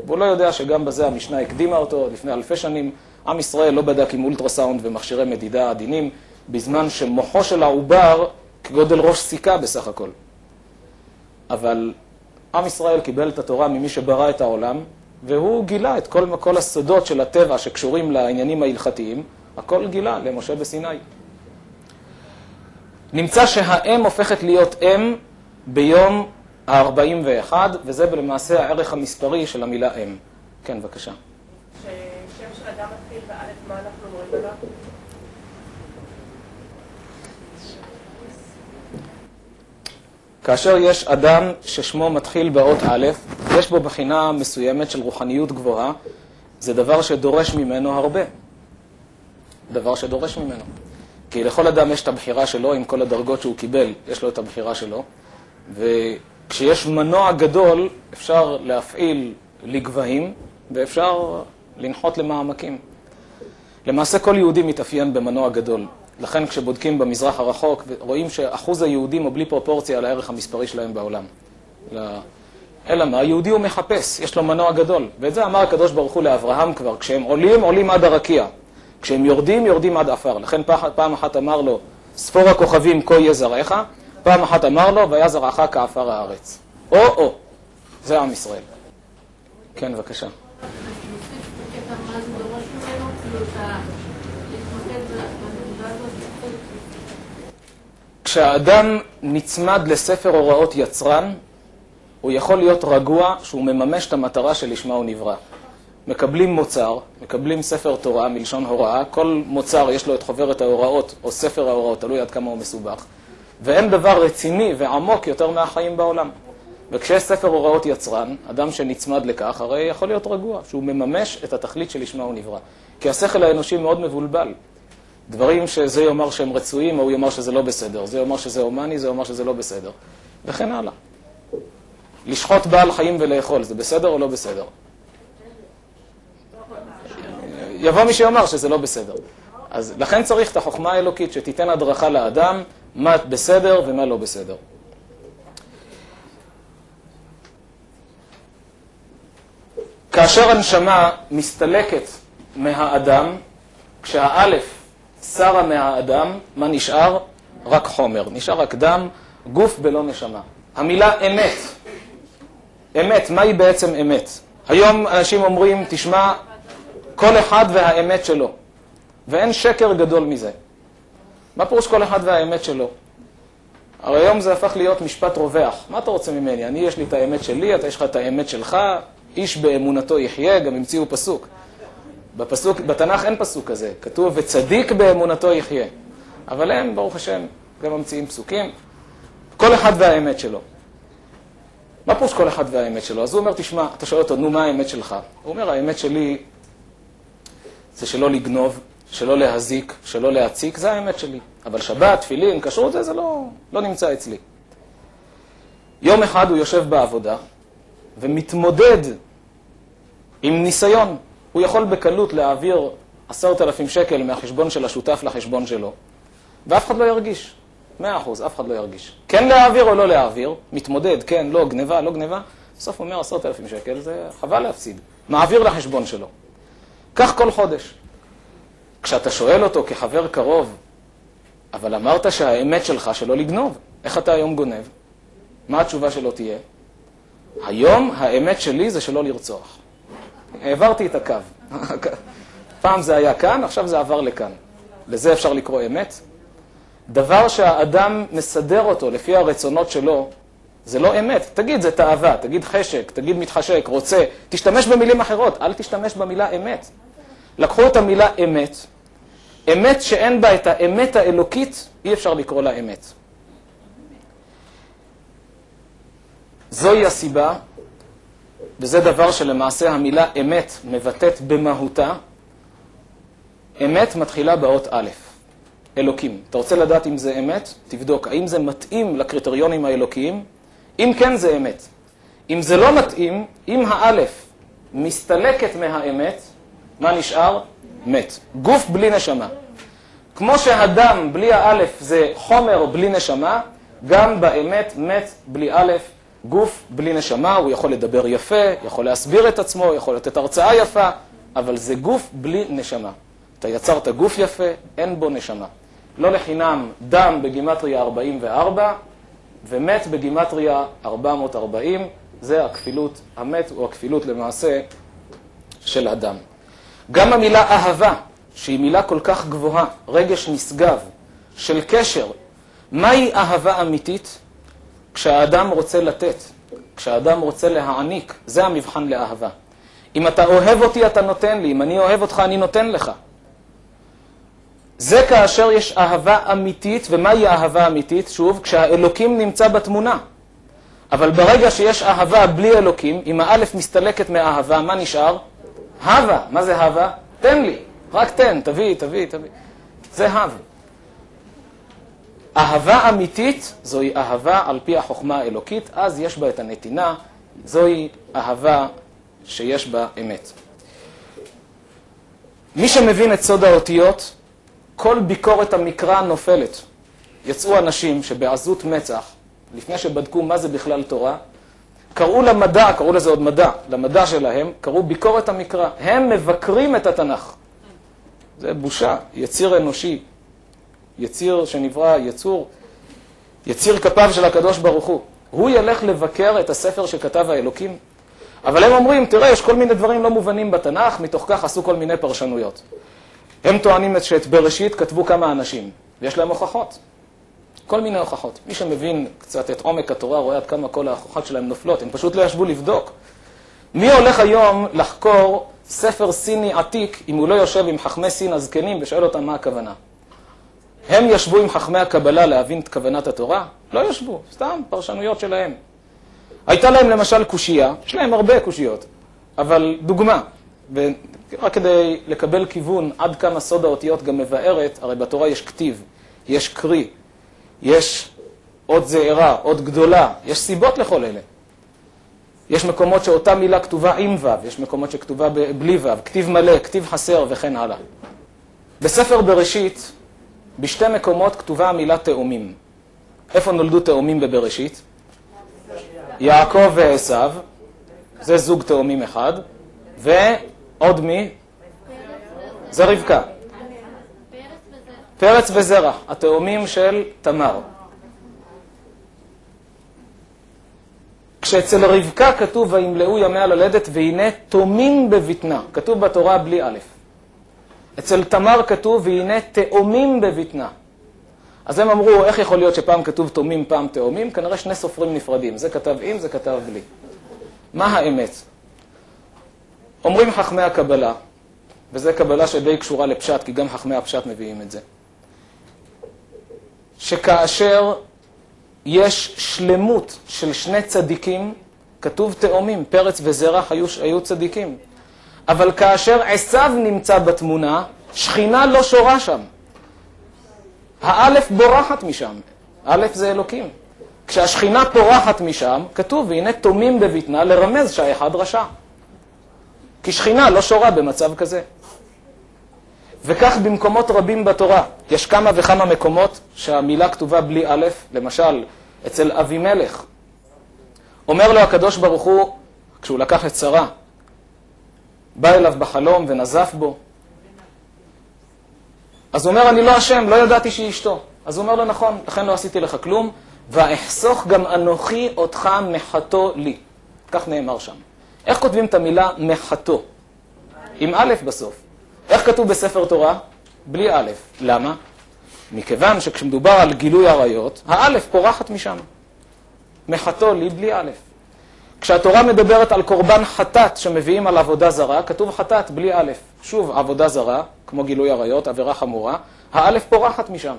והוא לא יודע שגם בזה המשנה הקדימה אותו לפני אלפי שנים. עם ישראל לא בדק עם אולטרסאונד ומכשירי מדידה עדינים, בזמן שמוחו של העובר כגודל ראש סיכה בסך הכל. אבל עם ישראל קיבל את התורה ממי שברא את העולם, והוא גילה את כל הסודות של הטבע שקשורים לעניינים ההלכתיים, הכל גילה למשה בסיני. נמצא שהאם הופכת להיות אם ביום ה-41, וזה למעשה הערך המספרי של המילה אם. כן, בבקשה. ששם של אדם מתחיל באלף, מה אנחנו אומרים עליו? כאשר יש אדם ששמו מתחיל באות א', יש בו בחינה מסוימת של רוחניות גבוהה, זה דבר שדורש ממנו הרבה. דבר שדורש ממנו. כי לכל אדם יש את הבחירה שלו, עם כל הדרגות שהוא קיבל, יש לו את הבחירה שלו. וכשיש מנוע גדול, אפשר להפעיל לגבהים, ואפשר לנחות למעמקים. למעשה כל יהודי מתאפיין במנוע גדול. לכן כשבודקים במזרח הרחוק, רואים שאחוז היהודים הוא בלי פרופורציה על הערך המספרי שלהם בעולם. אלא מה? היהודי הוא מחפש, יש לו מנוע גדול. ואת זה אמר הקדוש ברוך הוא לאברהם כבר, כשהם עולים, עולים עד הרקיע. כשהם יורדים, יורדים עד עפר. לכן פעם אחת אמר לו, ספור הכוכבים כה יהיה זרעך, פעם אחת אמר לו, והיה זרעך כעפר הארץ. או, זה עם ישראל. כן, בבקשה. כשהאדם נצמד לספר הוראות יצרן, הוא יכול להיות רגוע שהוא מממש את המטרה שלשמה הוא נברא. מקבלים מוצר, מקבלים ספר תורה מלשון הוראה, כל מוצר יש לו את חוברת ההוראות או ספר ההוראות, תלוי עד כמה הוא מסובך, ואין דבר רציני ועמוק יותר מהחיים בעולם. וכשיש ספר הוראות יצרן, אדם שנצמד לכך, הרי יכול להיות רגוע, שהוא מממש את התכלית שלשמה הוא נברא. כי השכל האנושי מאוד מבולבל. דברים שזה יאמר שהם רצויים, או הוא יאמר שזה לא בסדר. זה יאמר שזה הומני, זה יאמר שזה לא בסדר. וכן הלאה. לשחוט בעל חיים ולאכול, זה בסדר או לא בסדר? יבוא מי שיאמר שזה לא בסדר. אז לכן צריך את החוכמה האלוקית שתיתן הדרכה לאדם, מה בסדר ומה לא בסדר. כאשר הנשמה מסתלקת מהאדם, כשהאלף שרה מהאדם, מה נשאר? רק חומר. נשאר רק דם, גוף בלא נשמה. המילה אמת. אמת, מהי בעצם אמת? היום אנשים אומרים, תשמע, כל אחד והאמת שלו. ואין שקר גדול מזה. מה פירוש כל אחד והאמת שלו? הרי היום זה הפך להיות משפט רווח. מה אתה רוצה ממני? אני יש לי את האמת שלי, אתה יש לך את האמת שלך, איש באמונתו יחיה, גם המציאו פסוק. בתנ"ך אין פסוק כזה, כתוב וצדיק באמונתו יחיה. אבל הם, ברוך השם, גם ממציאים פסוקים. כל אחד והאמת שלו. מה פירוש כל אחד והאמת שלו? אז הוא אומר, תשמע, אתה שואל אותו, נו, מה האמת שלך? הוא אומר, האמת שלי זה שלא לגנוב, שלא להזיק, שלא להציק, זה האמת שלי. אבל שבת, תפילין, כשרות, זה לא נמצא אצלי. יום אחד הוא יושב בעבודה ומתמודד עם ניסיון. הוא יכול בקלות להעביר 10,000 שקל מהחשבון של השותף לחשבון שלו, ואף אחד לא ירגיש. 100%, אף אחד לא ירגיש. כן להעביר או לא להעביר, מתמודד, כן, לא, גניבה, לא גניבה, בסוף הוא אומר 10,000 שקל, זה חבל להפסיד. מעביר לחשבון שלו. כך כל חודש. כשאתה שואל אותו כחבר קרוב, אבל אמרת שהאמת שלך שלא לגנוב, איך אתה היום גונב? מה התשובה שלו תהיה? היום האמת שלי זה שלא לרצוח. העברתי את הקו. פעם זה היה כאן, עכשיו זה עבר לכאן. לזה אפשר לקרוא אמת. דבר שהאדם מסדר אותו לפי הרצונות שלו, זה לא אמת. תגיד, זה תאווה, תגיד חשק, תגיד מתחשק, רוצה. תשתמש במילים אחרות, אל תשתמש במילה אמת. לקחו את המילה אמת. אמת שאין בה את האמת האלוקית, אי אפשר לקרוא לה אמת. זוהי הסיבה, וזה דבר שלמעשה המילה אמת מבטאת במהותה. אמת מתחילה באות א', אלוקים. אתה רוצה לדעת אם זה אמת? תבדוק. האם זה מתאים לקריטריונים האלוקיים? אם כן, זה אמת. אם זה לא מתאים, אם האלף מסתלקת מהאמת, מה נשאר? מת. גוף בלי נשמה. כמו שהדם בלי האלף זה חומר בלי נשמה, גם באמת מת בלי אלף, גוף בלי נשמה. הוא יכול לדבר יפה, יכול להסביר את עצמו, יכול לתת הרצאה יפה, אבל זה גוף בלי נשמה. אתה יצרת גוף יפה, אין בו נשמה. לא לחינם דם בגימטריה 44, ומת בגימטריה 440, זה הכפילות, המת הוא הכפילות למעשה של הדם. גם המילה אהבה, שהיא מילה כל כך גבוהה, רגש נשגב, של קשר. מהי אהבה אמיתית? כשהאדם רוצה לתת, כשהאדם רוצה להעניק, זה המבחן לאהבה. אם אתה אוהב אותי, אתה נותן לי, אם אני אוהב אותך, אני נותן לך. זה כאשר יש אהבה אמיתית, ומהי האהבה אמיתית? שוב, כשהאלוקים נמצא בתמונה. אבל ברגע שיש אהבה בלי אלוקים, אם האלף מסתלקת מאהבה, מה נשאר? הווה. מה זה הווה? תן לי. רק תן, תביא. זה הווה. אהבה אמיתית, זוהי אהבה על פי החוכמה האלוקית, אז יש בה את הנתינה, זוהי אהבה שיש בה אמת. מי שמבין את סוד האותיות, כל ביקורת המקרא נופלת. יצאו אנשים שבעזות מצח, לפני שבדקו מה זה בכלל תורה, קראו למדע, קראו לזה עוד מדע, למדע שלהם, קראו ביקורת המקרא. הם מבקרים את התנ"ך. זה בושה, יציר אנושי, יציר שנברא, יציר כפיו של הקדוש ברוך הוא. הוא ילך לבקר את הספר שכתב האלוקים. אבל הם אומרים, תראה, יש כל מיני דברים לא מובנים בתנ"ך, מתוך כך עשו כל מיני פרשנויות. הם טוענים שאת בראשית כתבו כמה אנשים, ויש להם הוכחות. כל מיני הוכחות. מי שמבין קצת את עומק התורה רואה עד כמה כל ההוכחות שלהם נופלות, הם פשוט לא ישבו לבדוק. מי הולך היום לחקור ספר סיני עתיק אם הוא לא יושב עם חכמי סין הזקנים ושואל אותם מה הכוונה? הם ישבו עם חכמי הקבלה להבין את כוונת התורה? לא ישבו, סתם פרשנויות שלהם. הייתה להם למשל קושייה, יש להם הרבה קושיות, אבל דוגמה, רק כדי לקבל כיוון עד כמה סוד האותיות גם מבארת, הרי בתורה יש כתיב, יש קרי, יש עוד זעירה, עוד גדולה, יש סיבות לכל אלה. יש מקומות שאותה מילה כתובה עם ו', יש מקומות שכתובה בלי ו', כתיב מלא, כתיב חסר וכן הלאה. בספר בראשית, בשתי מקומות כתובה המילה תאומים. איפה נולדו תאומים בבראשית? יעקב ועשיו, זה זוג תאומים אחד, ועוד מי? זה רבקה. פרץ וזרח, התאומים של תמר. כשאצל רבקה כתוב וימלאו ימיה ללדת והנה תומים בבטנה, כתוב בתורה בלי א'. אצל תמר כתוב והנה תאומים בבטנה. אז הם אמרו, איך יכול להיות שפעם כתוב תומים, פעם תאומים? כנראה שני סופרים נפרדים, זה כתב עם, זה כתב בלי. מה האמת? אומרים חכמי הקבלה, וזה קבלה שדי קשורה לפשט, כי גם חכמי הפשט מביאים את זה, שכאשר יש שלמות של שני צדיקים, כתוב תאומים, פרץ וזרח היו צדיקים. אבל כאשר עשיו נמצא בתמונה, שכינה לא שורה שם. האלף בורחת משם. אלף זה אלוקים. כשהשכינה פורחת משם, כתוב, והנה תומים בבטנה לרמז שהאחד רשע. כי שכינה לא שורה במצב כזה. וכך במקומות רבים בתורה. יש כמה וכמה מקומות שהמילה כתובה בלי א', למשל, אצל אבימלך. אומר לו הקדוש ברוך הוא, כשהוא לקח את שרה, בא אליו בחלום ונזף בו. אז הוא אומר, אני לא אשם, לא ידעתי שהיא אשתו. אז הוא אומר לו, נכון, לכן לא עשיתי לך כלום, ואחסוך גם אנוכי אותך מחתו לי. כך נאמר שם. איך כותבים את המילה מחתו? עם א' בסוף. איך כתוב בספר תורה? בלי א'. למה? מכיוון שכשמדובר על גילוי עריות, האלף פורחת משם. מחתו לי בלי א'. כשהתורה מדברת על קורבן חטאת שמביאים על עבודה זרה, כתוב חטאת בלי א'. שוב, עבודה זרה, כמו גילוי עריות, עבירה חמורה, האלף פורחת משם.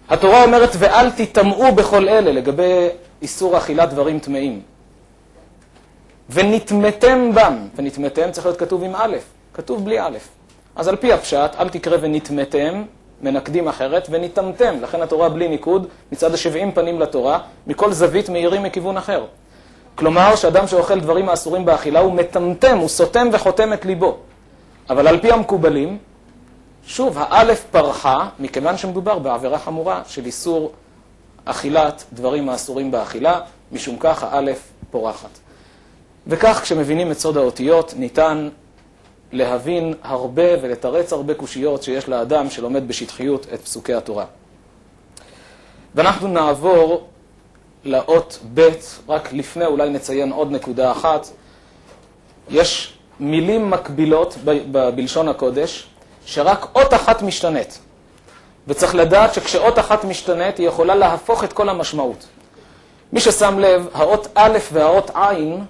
התורה אומרת, ואל תטמאו בכל אלה, לגבי איסור אכילת דברים טמאים. ונתמתם בם, ונתמתם צריך להיות כתוב עם א', כתוב בלי א'. אז על פי הפשט, אל תקרא ונתמתם, מנקדים אחרת, ונתמתם. לכן התורה בלי ניקוד, מצד ה70 פנים לתורה, מכל זווית מאירים מכיוון אחר. כלומר, שאדם שאוכל דברים האסורים באכילה, הוא מטמטם, הוא סותם וחותם את ליבו. אבל על פי המקובלים, שוב, האלף פרחה, מכיוון שמדובר בעבירה חמורה של איסור אכילת דברים האסורים באכילה, משום כך האלף פורחת. וכך, כשמבינים את סוד האותיות, ניתן להבין הרבה ולתרץ הרבה קושיות שיש לאדם שלומד בשטחיות את פסוקי התורה. ואנחנו נעבור לאות ב', רק לפני אולי נציין עוד נקודה אחת. יש מילים מקבילות בלשון הקודש, שרק אות אחת משתנית. וצריך לדעת שכשאות אחת משתנית, היא יכולה להפוך את כל המשמעות. מי ששם לב, האות א' והאות עין,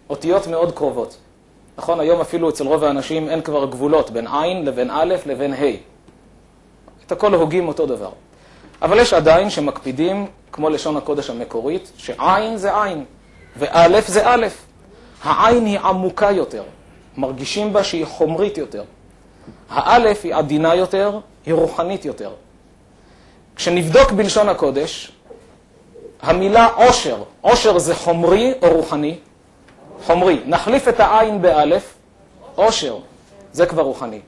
אותיות מאוד קרובות. נכון, היום אפילו אצל רוב האנשים אין כבר גבולות בין עין לבין א' לבין ה'. את הכל הוגים אותו דבר. אבל יש עדיין שמקפידים, כמו לשון הקודש המקורית, שעין זה עין, וא' זה א'. העין היא עמוקה יותר, מרגישים בה שהיא חומרית יותר. האלף היא עדינה יותר, היא רוחנית יותר. כשנבדוק בלשון הקודש, המילה עושר, עושר זה חומרי או רוחני? חומרי. נחליף את העין באלף, עושר, זה כבר רוחני.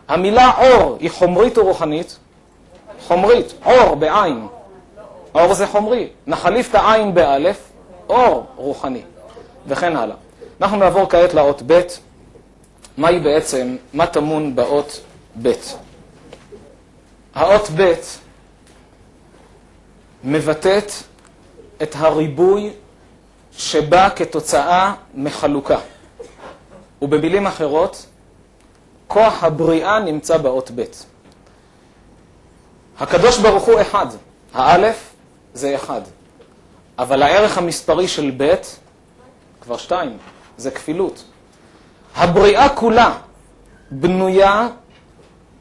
המילה אור היא חומרית או רוחנית? חומרית, אור בעין. אור זה חומרי. נחליף את העין באלף, אור רוחני. וכן הלאה. אנחנו נעבור כעת לאות ב'. מהי בעצם, מה טמון באות ב'? האות ב' מבטאת את הריבוי שבא כתוצאה מחלוקה. ובמילים אחרות, כוח הבריאה נמצא באות ב'. הקדוש ברוך הוא אחד, האלף זה אחד. אבל הערך המספרי של ב' כבר 2, זה כפילות. הבריאה כולה בנויה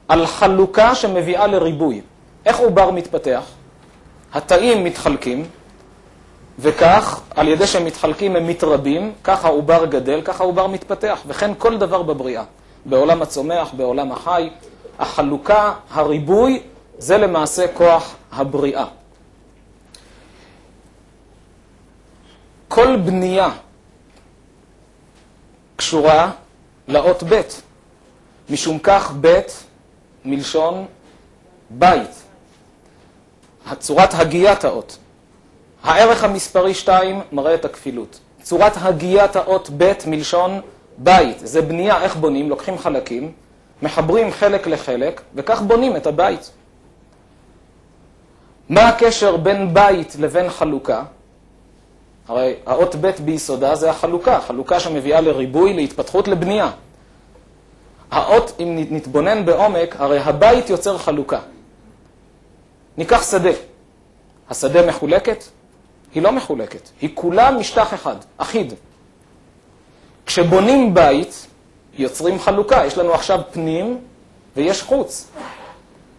על חלוקה שמביאה לריבוי. איך עובר מתפתח? התאים מתחלקים, וכך, על ידי שהם מתחלקים הם מתרבים, ככה העובר גדל, ככה העובר מתפתח, וכן כל דבר בבריאה. בעולם הצומח, בעולם החי, החלוקה, הריבוי, זה למעשה כוח הבריאה. כל בנייה קשורה לאות ב', משום כך ב' מלשון בית, צורת הגיית האות. הערך המספרי 2 מראה את הכפילות. צורת הגיית האות ב' מלשון בית, זה בנייה. איך בונים? לוקחים חלקים, מחברים חלק לחלק, וכך בונים את הבית. מה הקשר בין בית לבין חלוקה? הרי האות ב' ביסודה זה החלוקה, חלוקה שמביאה לריבוי, להתפתחות, לבנייה. האות, אם נתבונן בעומק, הרי הבית יוצר חלוקה. ניקח שדה. השדה מחולקת? היא לא מחולקת. היא כולה משטח אחד, אחיד. כשבונים בית, יוצרים חלוקה. יש לנו עכשיו פנים ויש חוץ.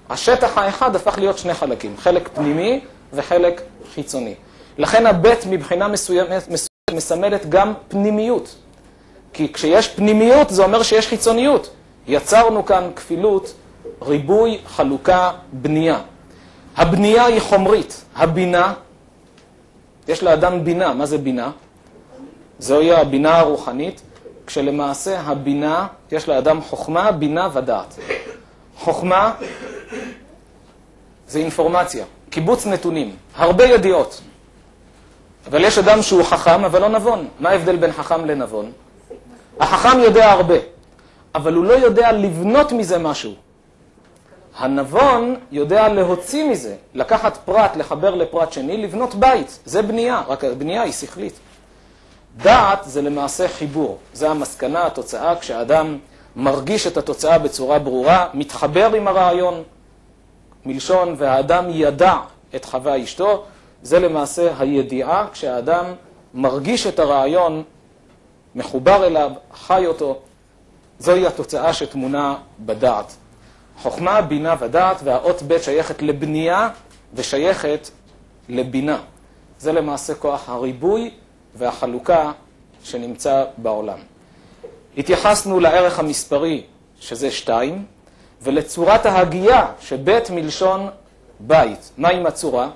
השטח האחד הפך להיות 2 חלקים, חלק פנימי וחלק חיצוני. לכן הבית מבחינה מסוימת מסמלת גם פנימיות. כי כשיש פנימיות זה אומר שיש חיצוניות. יצרנו כאן כפילות, ריבוי, חלוקה, בנייה. הבנייה היא חומרית. הבינה, יש לאדם בינה. מה זה בינה? זוהי הבינה הרוחנית, כשלמעשה הבינה, יש לאדם חוכמה, בינה ודעת. חוכמה זה אינפורמציה, קיבוץ נתונים, הרבה ידיעות. אבל יש אדם שהוא חכם, אבל לא נבון. מה ההבדל בין חכם לנבון? החכם יודע הרבה, אבל הוא לא יודע לבנות מזה משהו. הנבון יודע להוציא מזה, לקחת פרט, לחבר לפרט שני, לבנות בית. זה בנייה, רק הבנייה היא שכלית. דעת זה למעשה חיבור. זה המסקנה, התוצאה, כשאדם מרגיש את התוצאה בצורה ברורה, מתחבר עם הרעיון, מלשון, והאדם ידע את חווה אשתו, זה למעשה הידיעה, כשהאדם מרגיש את הרעיון, מחובר אליו, חי אותו, זוהי התוצאה שתמונה בדעת. חוכמה, בינה ודעת, והאות ב' שייכת לבנייה ושייכת לבינה. זה למעשה כוח הריבוי והחלוקה שנמצא בעולם. התייחסנו לערך המספרי, שזה 2, ולצורת ההגייה, שבית מלשון בית. מה עם הצורה?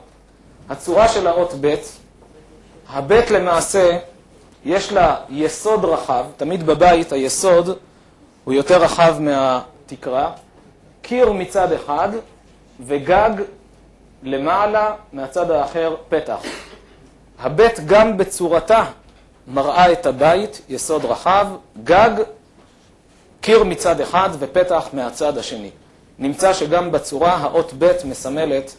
הצורה של האות בית, הבית למעשה יש לה יסוד רחב, תמיד בבית היסוד הוא יותר רחב מהתקרה, קיר מצד אחד וגג למעלה מהצד האחר פתח. הבית גם בצורתה מראה את הבית, יסוד רחב, גג, קיר מצד אחד ופתח מהצד השני. נמצא שגם בצורה האות בית מסמלת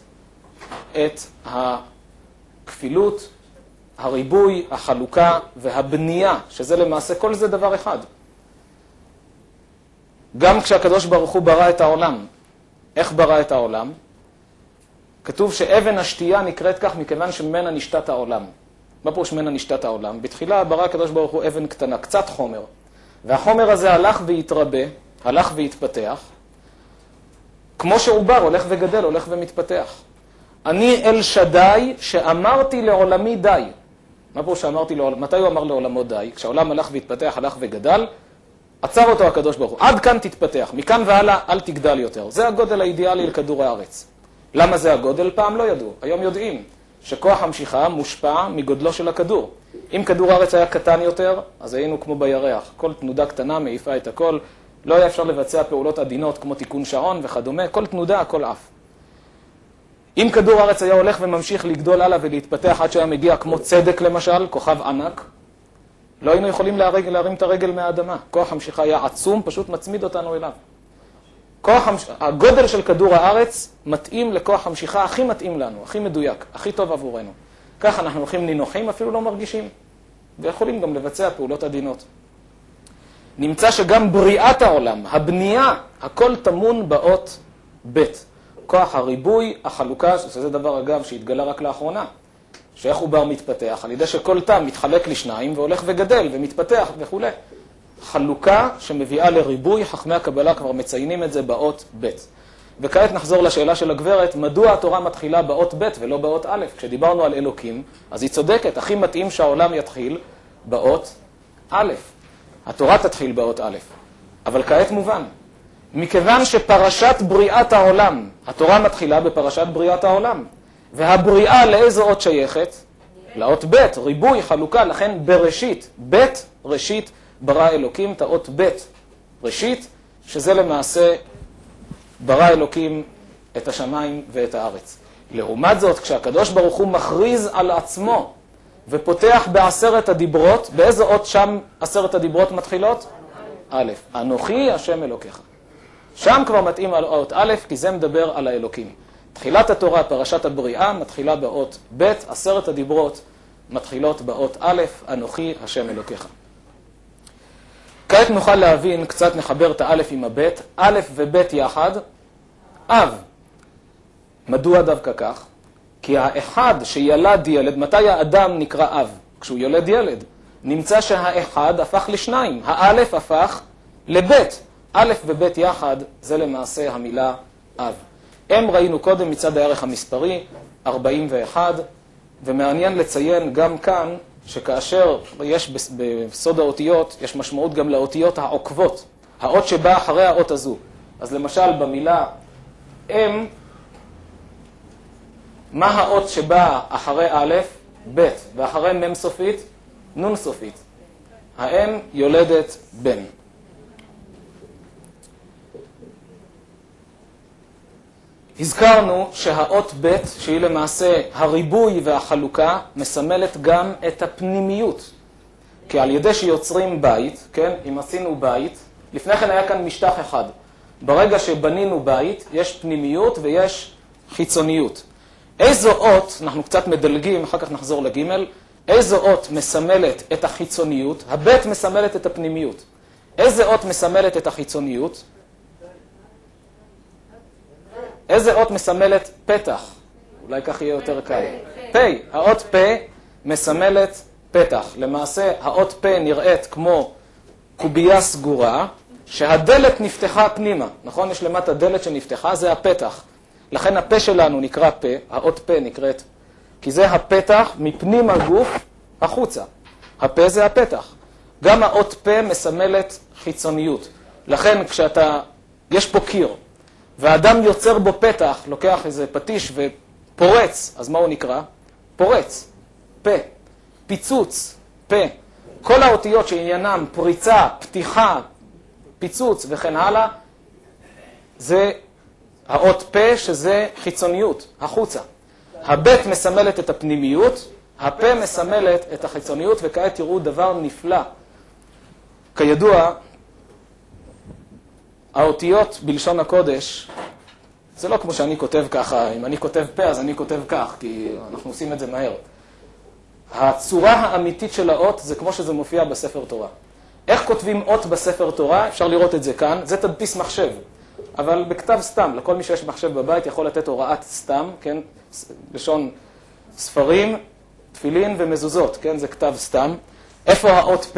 את הכפילות, הריבוי, החלוקה והבנייה, שזה למעשה כל זה דבר אחד. גם כשהקדוש ברוך הוא ברא את העולם, איך ברא את העולם? כתוב שאבן השתייה נקראת כך מכיוון שממנה נשתת העולם. מה פירוש ממנה נשתת העולם? בתחילה ברא הקדוש ברוך הוא אבן קטנה, קצת חומר. והחומר הזה הלך והתרבה, הלך והתפתח, כמו שעובר הולך וגדל, הולך ומתפתח. אני אל שדי שאמרתי לעולמי די. מה פירוש שאמרתי לעולמי? מתי הוא אמר לעולמו די? כשהעולם הלך והתפתח, הלך וגדל, עצר אותו הקדוש ברוך הוא. עד כאן תתפתח, מכאן והלאה אל תגדל יותר. זה הגודל האידיאלי לכדור הארץ. למה זה הגודל? פעם לא ידעו. היום יודעים שכוח המשיכה מושפע מגודלו של הכדור. אם כדור הארץ היה קטן יותר, אז היינו כמו בירח. כל תנודה קטנה מעיפה את הכל. לא היה אפשר לבצע פעולות עדינות כמו תיקון שעון וכדומה. כל תנודה, הכל עף. אם כדור הארץ היה הולך וממשיך לגדול הלאה ולהתפתח עד שהיה מגיע כמו צדק למשל, כוכב ענק, לא היינו יכולים להרים את הרגל מהאדמה. כוח המשיכה היה עצום, פשוט מצמיד אותנו אליו. הגודל של כדור הארץ מתאים לכוח המשיכה הכי מתאים לנו, הכי מדויק, הכי טוב עבורנו. כך אנחנו הולכים נינוחים, אפילו לא מרגישים, ויכולים גם לבצע פעולות עדינות. נמצא שגם בריאת העולם, הבנייה, הכל תמון באות ב'. כוח הריבוי, החלוקה, שזה דבר אגב שהתגלה רק לאחרונה, שאיך עובר מתפתח, על ידי שכל תא מתחלק לשניים והולך וגדל ומתפתח וכו'. חלוקה שמביאה לריבוי, חכמי הקבלה כבר מציינים את זה באות ב'. וכעת נחזור לשאלה של הגברת, מדוע התורה מתחילה באות ב' ולא באות א'? כשדיברנו על אלוקים, אז היא צודקת, הכי מתאים שהעולם יתחיל באות א'. התורה תתחיל באות א'. אבל כעת מובן, מכיוון שפרשת בריאת העולם, התורה מתחילה בפרשת בריאת העולם, והבריאה לאיזו אות שייכת? לאות ב', ריבוי, חלוקה, לכן בראשית, ב' ראשית ברא אלוקים, את האות ב' ראשית, שזה למעשה ברא אלוקים את השמיים ואת הארץ. לעומת זאת, כשהקדוש ברוך הוא מכריז על עצמו ופותח בעשרת הדיברות, באיזו אות שם עשרת הדיברות מתחילות? א', אנוכי השם אלוקיך. שם כבר מתאים על אות א', כי זה מדבר על האלוקים. תחילת התורה, פרשת הבריאה, מתחילה באות ב', עשרת הדיברות מתחילות באות א', אנוכי השם אלוקיך. כעת נוכל להבין, קצת נחבר את האלף עם הבית, א' וב' יחד, אב. מדוע דווקא כך? כי האחד שילד ילד, מתי האדם נקרא אב? כשהוא יולד ילד. נמצא שהאחד הפך לשניים, האלף הפך לבית. א' וב' יחד זה למעשה המילה אב. הם ראינו קודם מצד הערך המספרי, 41, ומעניין לציין גם כאן, שכאשר יש בסוד האותיות, יש משמעות גם לאותיות העוקבות, האות שבאה אחרי האות הזו. אז למשל במילה אם, מה האות שבאה אחרי א', ב', ואחרי מ' סופית, נ' סופית. האם יולדת בן. הזכרנו שהאות ב', שהיא למעשה הריבוי והחלוקה, מסמלת גם את הפנימיות. כי על ידי שיוצרים בית, כן, אם עשינו בית, לפני כן היה כאן משטח אחד. ברגע שבנינו בית, יש פנימיות ויש חיצוניות. איזו אות, אנחנו קצת מדלגים, אחר כך נחזור לג', איזו אות מסמלת את החיצוניות? הבית מסמלת את הפנימיות. איזה אות מסמלת את החיצוניות? איזה אות מסמלת פתח? אולי כך יהיה יותר קל. פ'. האות פ' מסמלת פתח. למעשה, האות פ' נראית כמו קובייה סגורה, שהדלת נפתחה פנימה. נכון? יש למטה דלת שנפתחה, זה הפתח. לכן הפה שלנו נקרא פה, האות פה נקראת, כי זה הפתח מפנים הגוף החוצה. הפה זה הפתח. גם האות פה מסמלת חיצוניות. לכן יש פה קיר, והאדם יוצר בו פתח, לוקח איזה פטיש ופורץ, אז מה הוא נקרא? פורץ, פה, פיצוץ, פה. כל האותיות שעניינם פריצה, פתיחה, פיצוץ וכן הלאה, זה האות פה שזה חיצוניות, החוצה. הבית מסמלת את הפנימיות, הפה מסמלת את החיצוניות, וכעת תראו דבר נפלא. כידוע, האותיות בלשון הקודש, זה לא כמו שאני כותב ככה, אם אני כותב פה אז אני כותב כך, כי אנחנו עושים את זה מהר. הצורה האמיתית של האות זה כמו שזה מופיע בספר תורה. איך כותבים אות בספר תורה? אפשר לראות את זה כאן, זה תדפיס מחשב. אבל בכתב סתם, לכל מי שיש מחשב בבית יכול לתת הוראת סתם, כן? לשון ספרים, תפילין ומזוזות, כן? זה כתב סתם. איפה האות פ'?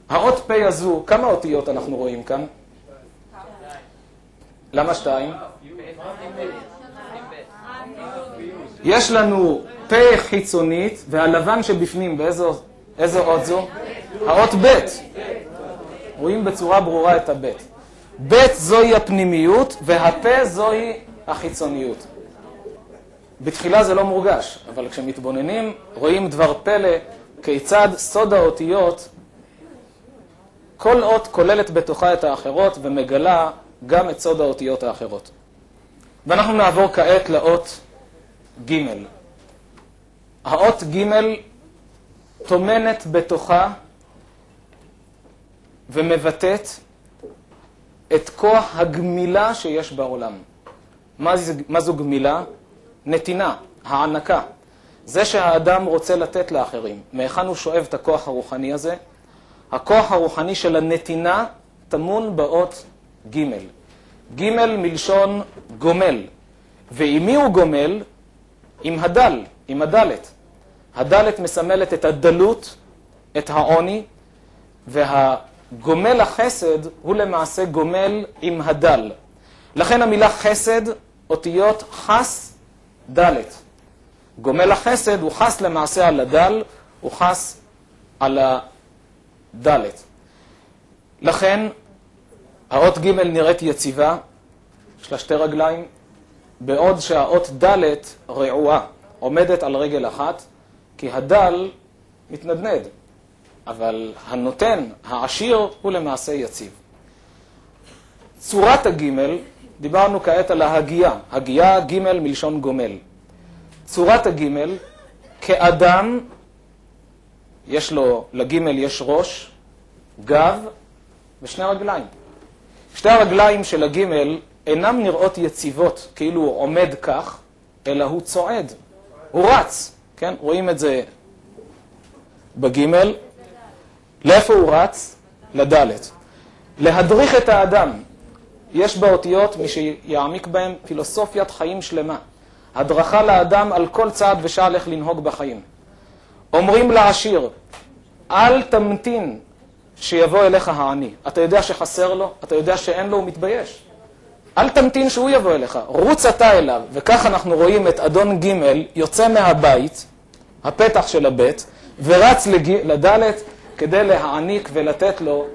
האות פ' הזו, כמה אותיות אנחנו רואים כאן? למה 2? יש לנו פ' חיצונית, והלבן שבפנים, איזו אות זו? האות ב'. רואים בצורה ברורה את הב'. ב' זוהי הפנימיות, והפה זוהי החיצוניות. בתחילה זה לא מורגש, אבל כשמתבוננים, רואים דבר פלא, כיצד סוד האותיות, כל אות כוללת בתוכה את האחרות, ומגלה גם את סוד האותיות האחרות. ואנחנו נעבור כעת לאות ג'. האות ג' תומנת בתוכה ומבטאת את כוח הגמילה שיש בעולם. מה זו גמילה? נתינה, הענקה. זה שהאדם רוצה לתת לאחרים. מהיכן הוא שואב את הכוח הרוחני הזה? הכוח הרוחני של הנתינה טמון באות ג'. ג' מלשון גומל. ועם מי הוא גומל? עם הדל, עם הדלת. הדלת מסמלת את הדלות, את העוני, והגומל החסד הוא למעשה גומל עם הדל. לכן המילה חסד, אותיות חס, דלת. גומל החסד הוא חס למעשה על הדל, הוא חס על הדלת. לכן האות ג' נראית יציבה, יש לה 2 רגליים, בעוד שהאות דלת רעועה, עומדת על רגל אחת, כי הדל מתנדנד, אבל הנותן, העשיר, הוא למעשה יציב. צורת הגימל, דיברנו כעת על ההגייה, הגייה ג' מלשון גומל. צורת הגימל, כאדם, לגימל יש ראש, גב ו2 רגליים. 2 הרגליים של הגימל אינם נראות יציבות, כאילו הוא עומד כך, אלא הוא צועד, הוא רץ, כן? רואים את זה בגימל. לאיפה הוא רץ? לדלת. להדריך את האדם. יש באותיות, מי שיעמיק בהם, פילוסופיית חיים שלמה. הדרכה לאדם על כל צעד ושעל איך לנהוג בחיים. אומרים לעשיר, אל תמתין שיבוא אליך העני. אתה יודע שחסר לו? אתה יודע שאין לו? הוא מתבייש. אל תמתין שהוא יבוא אליך. רוץ אתה אליו. וכך אנחנו רואים את אדון ג' יוצא מהבית, הפתח של הבית, ורץ לדלת כדי להעניק ולתת לו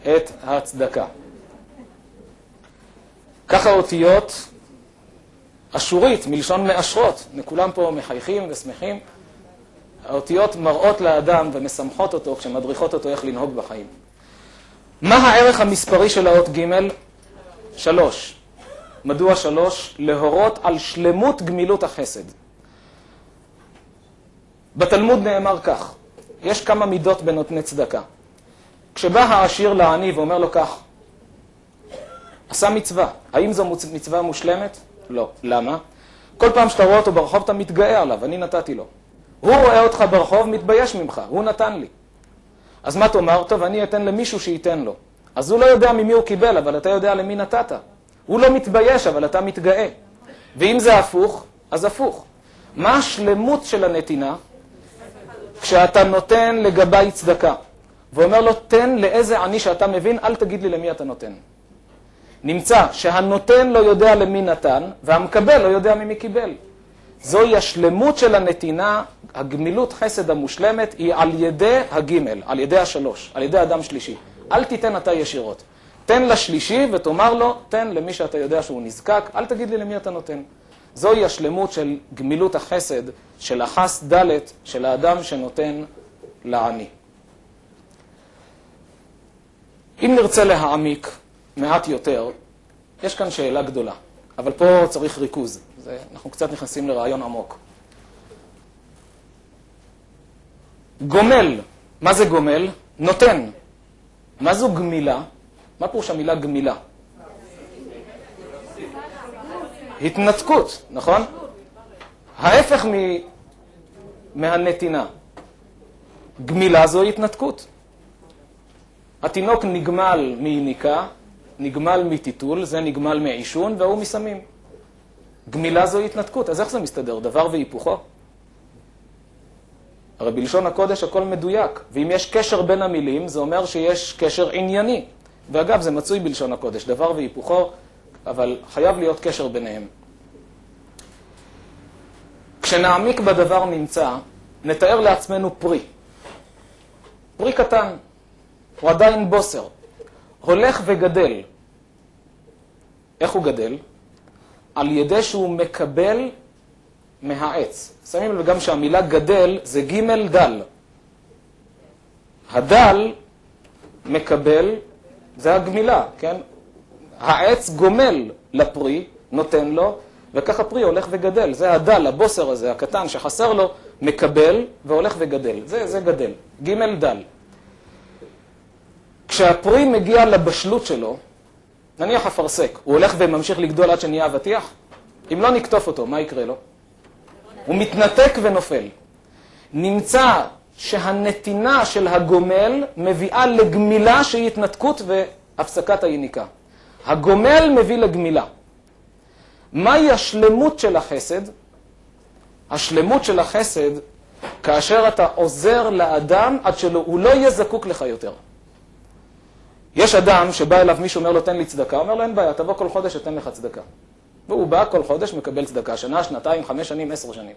את ההצדקה. ככה אותיות אשורית, מלשון מאשרות. כולם פה מחייכים ושמחים. האותיות מראות לאדם ומשמחות אותו כשמדריכות אותו איך לנהוג בחיים. מה הערך המספרי של האות ג'? 3. מדוע 3? להורות על שלמות גמילות החסד. בתלמוד נאמר כך, יש כמה מידות בנותני צדקה. כשבא העשיר לעני ואומר לו כך, עשה מצווה. האם זו מצווה מושלמת? לא. למה? כל פעם שאתה רואה אותו ברחוב אתה מתגאה עליו, אני נתתי לו. הוא רואה אותך ברחוב, מתבייש ממך, הוא נתן לי. אז מה תאמר? טוב, אני אתן למישהו שייתן לו. אז הוא לא יודע ממי הוא קיבל, אבל אתה יודע למי נתת. הוא לא מתבייש, אבל אתה מתגאה. ואם זה הפוך, אז הפוך. מה השלמות של הנתינה? כשאתה נותן לגבי צדקה, ואומר לו, תן לאיזה עני שאתה מבין, אל תגיד לי למי אתה נותן. נמצא שהנותן לא יודע למי נתן, והמקבל לא יודע ממי קיבל. זוהי השלמות של הנתינה, הגמילות חסד המושלמת, היא על ידי הגימל, על ידי השלוש, על ידי אדם שלישי. אל תיתן אתה ישירות. תן לשלישי ותאמר לו, תן למי שאתה יודע שהוא נזקק, אל תגיד לי למי אתה נותן. זוהי השלמות של גמילות החסד, של החס דלת, של האדם שנותן לעני. אם נרצה להעמיק מעט יותר, יש כאן שאלה גדולה, אבל פה צריך ריכוז. אנחנו קצת נכנסים לרעיון עמוק. גומל, מה זה גומל? נותן. מה זו גמילה? מה פירוש המילה גמילה? התנתקות, נכון? ההפך מהנתינה. גמילה זו התנתקות. התינוק נגמל מיניקה, נגמל מטיטול, זה נגמל מעישון, והוא מסמים. גמילה זו התנתקות. אז איך זה מסתדר? דבר והיפוכו? הרי בלשון הקודש הכל מדויק, ואם יש קשר בין המילים, זה אומר שיש קשר ענייני. ואגב, זה מצוי בלשון הקודש, דבר והיפוכו, אבל חייב להיות קשר ביניהם. כשנעמיק בדבר נמצא, נתאר לעצמנו פרי. פרי קטן, הוא עדיין בוסר. הולך וגדל. איך הוא גדל? על ידי שהוא מקבל מהעץ. שמים לב גם שהמילה גדל זה ג' דל. הדל מקבל, זה הגמילה, כן? העץ גומל לפרי, נותן לו, וככה פרי הולך וגדל. זה הדל, הבוסר הזה, הקטן שחסר לו, מקבל והולך וגדל. זה גדל, ג' דל. כשהפרי מגיע לבשלות שלו, נניח אפרסק, הוא הולך וממשיך לגדול עד שנהיה אבטיח? אם לא נקטוף אותו, מה יקרה לו? הוא מתנתק ונופל. נמצא שהנתינה של הגומל מביאה לגמילה שהיא התנתקות והפסקת היניקה. הגומל מביא לגמילה. מהי השלמות של החסד? השלמות של החסד כאשר אתה עוזר לאדם עד שהוא לא יהיה זקוק לך יותר. יש אדם שבא אליו מישהו אומר לו תן לי צדקה, אומר לו אין בעיה, תבוא כל חודש אתן לך צדקה. והוא בא כל חודש מקבל צדקה, שנה, שנתיים, 5 שנים, 10 שנים.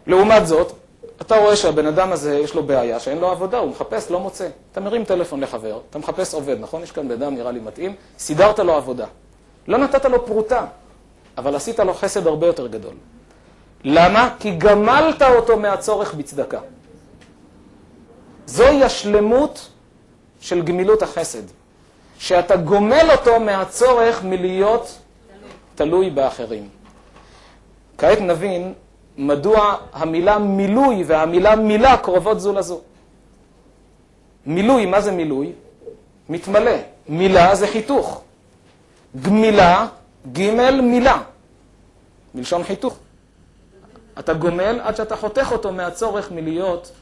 לעומת זאת, אתה רואה שהבן אדם הזה יש לו בעיה, שאין לו עבודה, הוא מחפש, לא מוצא. אתה מרים טלפון לחבר, אתה מחפש עובד, נכון? יש כאן בן אדם נראה לי מתאים, סידרת לו עבודה. לא נתת לו פרוטה, אבל עשית לו חסד הרבה יותר גדול. למה? כי גמלת אותו מהצורך בצדקה. זוהי השלמות של גמילות החסד. שאתה גומל אותו מהצורך מלהיות תלוי באחרים. כעת נבין מדוע המילה מילוי והמילה מילה קרובות זו לזו. מילוי, מה זה מילוי? מתמלא. מילה זה חיתוך. גמילה, ג' מילה. מלשון חיתוך. אתה גומל עד שאתה חותך אותו מהצורך מלהיות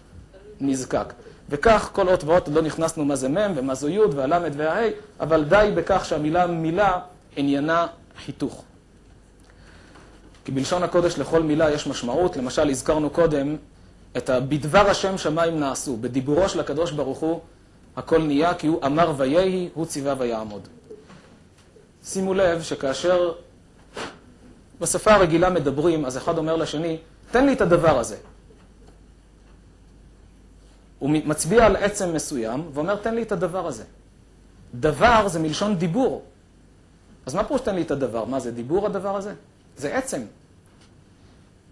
נזקק. וכך כל אות ואות לא נכנסנו מה זה מם ומה זו יוד והלמד וההי, אבל די בכך שהמילה מילה עניינה חיתוך. כי בלשון הקודש לכל מילה יש משמעות. למשל, הזכרנו קודם את בדבר השם שמיים נעשו. בדיבורו של הקדוש ברוך הוא הכל נהיה, כי הוא אמר ויהי, הוא ציווה ויעמוד. שימו לב שכאשר בשפה הרגילה מדברים, אז אחד אומר לשני, תן לי את הדבר הזה. הוא מצביע על עצם מסוים ואומר, תן לי את הדבר הזה. דבר זה מלשון דיבור. אז מה פירוש תן לי את הדבר? מה זה דיבור הדבר הזה? זה עצם.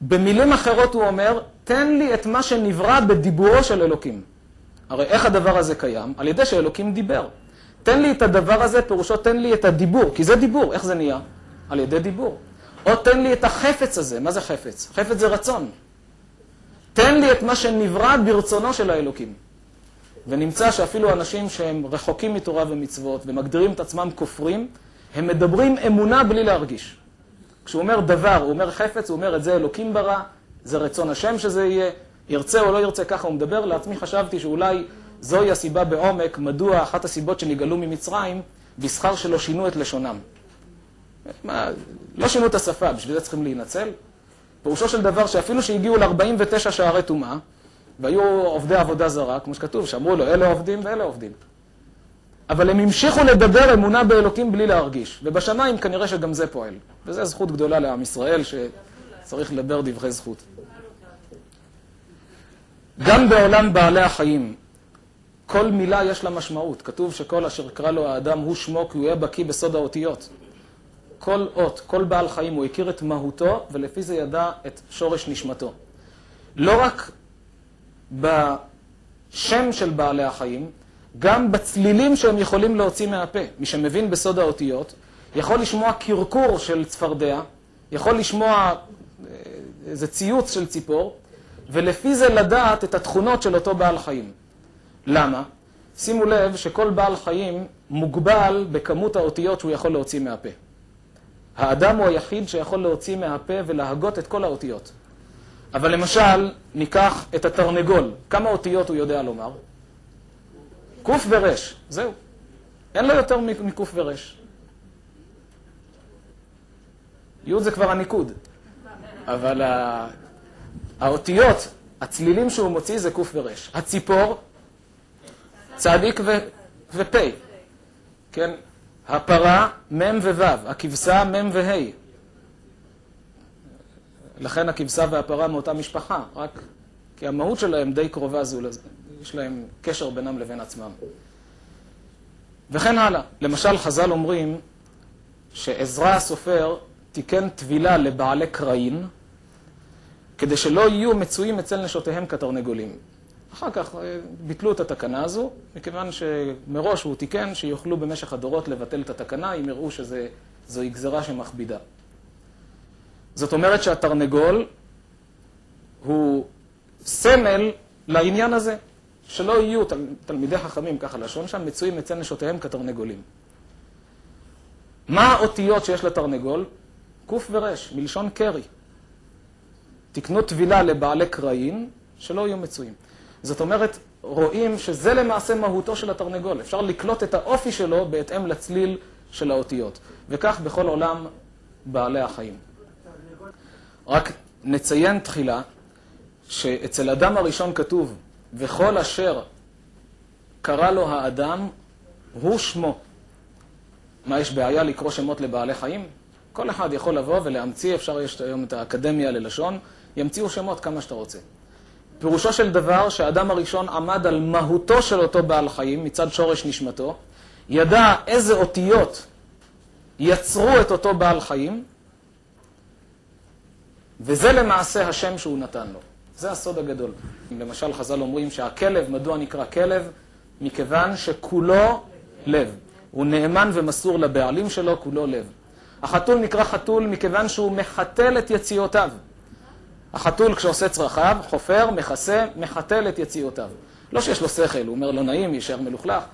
במילים אחרות הוא אומר, תן לי את מה שנברא בדיבורו של אלוקים. הרי איך הדבר הזה קיים? על ידי שאלוקים דיבר. תן לי את הדבר הזה, פירושו תן לי את הדיבור, כי זה דיבור. איך זה נהיה? על ידי דיבור. או תן לי את החפץ הזה. מה זה חפץ? חפץ זה רצון. תן לי את מה שנברא ברצונו של האלוקים. ונמצא שאפילו אנשים שהם רחוקים מתורה ומצוות ומגדירים את עצמם כופרים, הם מדברים אמונה בלי להרגיש. כשהוא אומר דבר, הוא אומר חפץ, הוא אומר את זה אלוקים ברא, זה רצון השם שזה יהיה, ירצה או לא ירצה, ככה הוא מדבר. לעצמי חשבתי שאולי זוהי הסיבה בעומק, מדוע אחת הסיבות שנגאלו ממצרים, בשכר שלא שינו את לשונם. לא שינו את השפה, בשביל זה צריכים להינצל. פירושו של דבר שאפילו שהגיעו ל-49 שערי טומאה, והיו עובדי עבודה זרה, כמו שכתוב, שאמרו לו, אלה עובדים ואלה עובדים. אבל הם המשיכו לדבר אמונה באלוקים בלי להרגיש. ובשמיים כנראה שגם זה פועל. וזו זכות גדולה לעם ישראל שצריך לדבר דברי זכות. גם בעולם בעלי החיים, כל מילה יש לה משמעות. כתוב שכל אשר קרא לו האדם הוא שמו, כי הוא יהיה בקיא בסוד האותיות. כל אות, כל בעל חיים, הוא הכיר את מהותו, ולפי זה ידע את שורש נשמתו. לא רק בשם של בעלי החיים, גם בצלילים שהם יכולים להוציא מהפה. מי שמבין בסוד האותיות, יכול לשמוע קרקור של צפרדע, יכול לשמוע איזה ציוץ של ציפור, ולפי זה לדעת את התכונות של אותו בעל חיים. למה? שימו לב שכל בעל חיים מוגבל בכמות האותיות שהוא יכול להוציא מהפה. האדם הוא היחיד שיכול להוציא מהפה ולהגות את כל האותיות. אבל למשל, ניקח את התרנגול. כמה אותיות הוא יודע לומר? קוף ורש, זהו. אין לו יותר מקוף ורש. י' זה כבר הניקוד. אבל האותיות, הצלילים שהוא מוציא זה קוף ורש. הציפור, צדיק ופ'. כן? הפרה, מם ווו. הכבשה, מם והי. לכן הכבשה והפרה מאותה משפחה, רק כי המהות שלהם די קרובה זו לזה. יש להם קשר בינם לבין עצמם. וכן הלאה. למשל, חז"ל אומרים שעזרא הסופר תיקן טבילה לבעלי קראין, כדי שלא יהיו מצויים אצל נשותיהם כתרנגולים. אחר כך ביטלו את התקנה הזו, מכיוון שמראש הוא תיקן שיוכלו במשך הדורות לבטל את התקנה, אם יראו שזוהי גזרה שמכבידה. זאת אומרת שהתרנגול הוא סמל לעניין הזה, שלא יהיו תלמידי חכמים, ככה לשון שם, מצויים אצל נשותיהם כתרנגולים. מה האותיות שיש לתרנגול? קוף ורש, מלשון קרי. תקנו טבילה לבעלי קראין, שלא יהיו מצויים. זאת אומרת, רואים שזה למעשה מהותו של התרנגול. אפשר לקלוט את האופי שלו בהתאם לצליל של האותיות. וכך בכל עולם בעלי החיים. רק נציין תחילה שאצל אדם הראשון כתוב, וכל אשר קרא לו האדם, הוא שמו. מה, יש בעיה לקרוא שמות לבעלי חיים? כל אחד יכול לבוא ולהמציא, אפשר, יש היום את האקדמיה ללשון, ימציאו שמות כמה שאתה רוצה. פירושו של דבר שהאדם הראשון עמד על מהותו של אותו בעל חיים, מצד שורש נשמתו, ידע איזה אותיות יצרו את אותו בעל חיים, וזה למעשה השם שהוא נתן לו. זה הסוד הגדול. למשל, חז"ל אומרים שהכלב, מדוע נקרא כלב? מכיוון שכולו לב. הוא נאמן ומסור לבעלים שלו, כולו לב. החתול נקרא חתול מכיוון שהוא מחתל את יציאותיו. החתול כשעושה צרכיו, חופר, מכסה, מחתל את יציאותיו. לא שיש לו שכל, הוא אומר לא נעים, יישאר מלוכלך.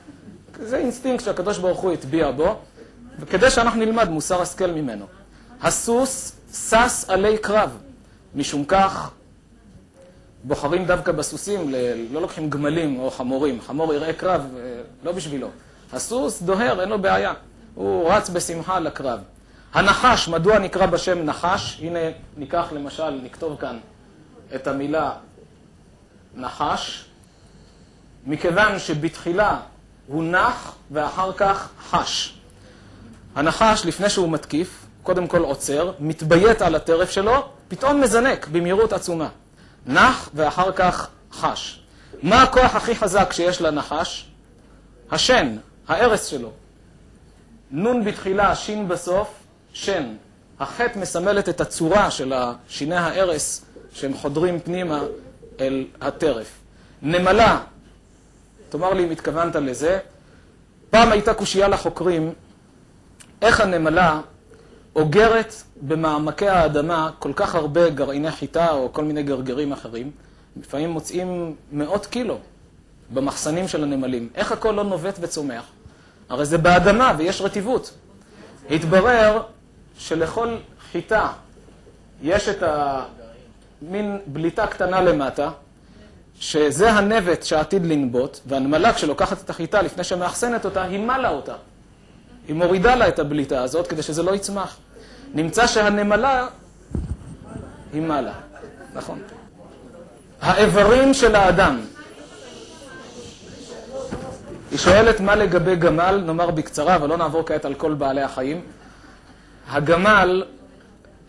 זה אינסטינקט שהקדוש ברוך הוא הטביע בו, וכדי שאנחנו נלמד מוסר השכל ממנו. הסוס סס עלי קרב. משום כך, בוחרים דווקא בסוסים, לא לוקחים גמלים או חמורים. חמור יראה קרב, לא בשבילו. הסוס דוהר, אין לו בעיה. הוא רץ בשמחה לקרב. הנחש, מדוע נקרא בשם נחש? הנה ניקח למשל, נכתוב כאן את המילה נחש, מכיוון שבתחילה הוא נח ואחר כך חש. הנחש, לפני שהוא מתקיף, קודם כל עוצר, מתביית על הטרף שלו, פתאום מזנק במהירות עצומה. נח ואחר כך חש. מה הכוח הכי חזק שיש לנחש? השן, הארס שלו. נון בתחילה, שין בסוף, שן. החטא מסמלת את הצורה של שיני הארס שהם חודרים פנימה אל הטרף. נמלה, תאמר לי אם התכוונת לזה, פעם הייתה קושייה לחוקרים, איך הנמלה אוגרת במעמקי האדמה כל כך הרבה גרעיני חיטה או כל מיני גרגרים אחרים, לפעמים מוצאים 100 קילו במחסנים של הנמלים. איך הכל לא נובט וצומח? הרי זה באדמה ויש רטיבות. התברר שלכל חיטה יש את המין בליטה קטנה למטה, שזה הנבט שעתיד לנבוט, והנמלה כשלוקחת את החיטה לפני שמאחסנת אותה, היא מלה אותה. היא מורידה לה את הבליטה הזאת כדי שזה לא יצמח. נמצא שהנמלה היא מלה. נכון. האיברים של האדם. היא שואלת מה לגבי גמל, נאמר בקצרה, אבל לא נעבור כעת על כל בעלי החיים. הגמל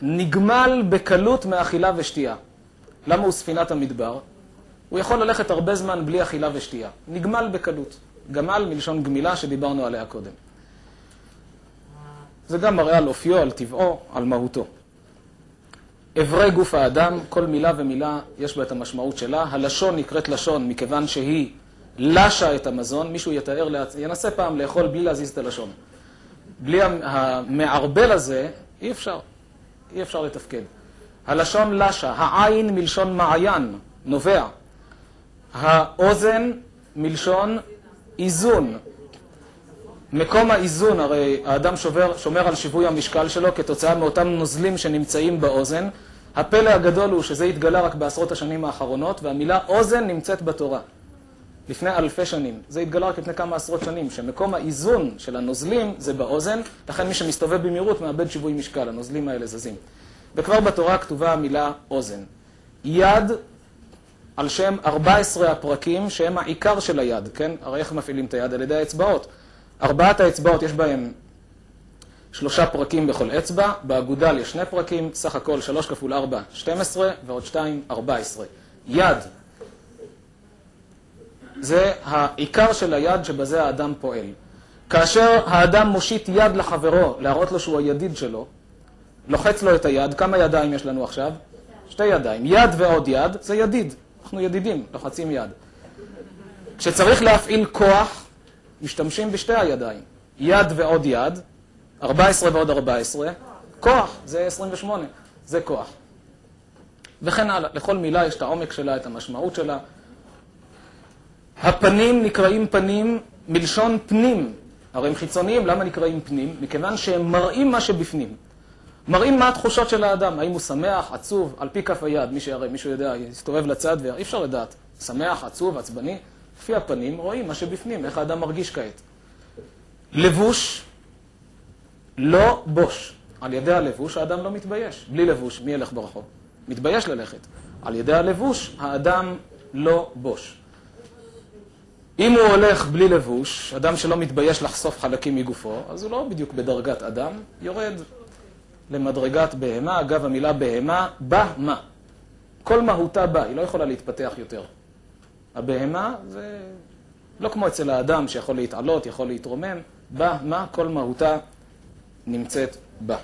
נגמל בקלות מאכילה ושתייה. למה הוא ספינת המדבר? הוא יכול ללכת הרבה זמן בלי אכילה ושתייה. נגמל בקלות. גמל מלשון גמילה שדיברנו עליה קודם. זה גם מראה על אופיו, על טבעו, על מהותו. אברי גוף האדם, כל מילה ומילה יש בה את המשמעות שלה. הלשון נקראת לשון מכיוון שהיא לשה את המזון. מישהו ינסה פעם לאכול בלי להזיז את הלשון. בלי המערבל הזה אי אפשר לתפקד. הלשון לשה, העין מלשון מעיין, נובע. האוזן מלשון איזון. מקום האיזון, הרי האדם שומר על שיווי המשקל שלו כתוצאה מאותם נוזלים שנמצאים באוזן. הפלא הגדול הוא שזה התגלה רק בעשרות השנים האחרונות, והמילה אוזן נמצאת בתורה. לפני אלפי שנים. זה התגלה רק לפני כמה עשרות שנים, שמקום האיזון של הנוזלים זה באוזן, לכן מי שמסתובב במהירות מאבד שיווי משקל, הנוזלים האלה זזים. וכבר בתורה כתובה המילה אוזן. יד על שם 14 הפרקים שהם העיקר של היד, כן? הרי איך מפעילים את היד? על ידי האצבעות. 4 האצבעות יש בהם 3 פרקים בכל אצבע, באגודל יש 2 פרקים, סך הכל 3 כפול 4, 12, ועוד 2, 14. יד. זה העיקר של היד שבזה האדם פועל. כאשר האדם מושיט יד לחברו, להראות לו שהוא הידיד שלו, לוחץ לו את היד, כמה ידיים יש לנו עכשיו? 2 ידיים. יד ועוד יד, זה ידיד. אנחנו ידידים, לוחצים יד. כשצריך להפעיל כוח, משתמשים בשתי הידיים. יד ועוד יד, 14 ועוד 14, כוח, זה 28, זה כוח. וכן הלאה, לכל מילה יש את העומק שלה, את המשמעות שלה. הפנים נקראים פנים מלשון פנים. הרי הם חיצוניים, למה נקראים פנים? מכיוון שהם מראים מה שבפנים. מראים מה התחושות של האדם, האם הוא שמח, עצוב, על פי כף היד, מישהו יודע, יסתובב לצד ואי אפשר לדעת, שמח, עצוב, עצבני, לפי הפנים רואים מה שבפנים, איך האדם מרגיש כעת. לבוש, לא בוש. על ידי הלבוש האדם לא מתבייש. בלי לבוש, מי ילך ברחוב? מתבייש ללכת. על ידי הלבוש האדם לא בוש. אם הוא הולך בלי לבוש, אדם שלא מתבייש לחשוף חלקים מגופו, אז הוא לא בדיוק בדרגת אדם, יורד למדרגת בהמה. אגב, המילה בהמה, בהמה. כל מהותה בה, היא לא יכולה להתפתח יותר. הבהמה זה לא כמו אצל האדם שיכול להתעלות, יכול להתרומם. בהמה, כל מהותה נמצאת בה.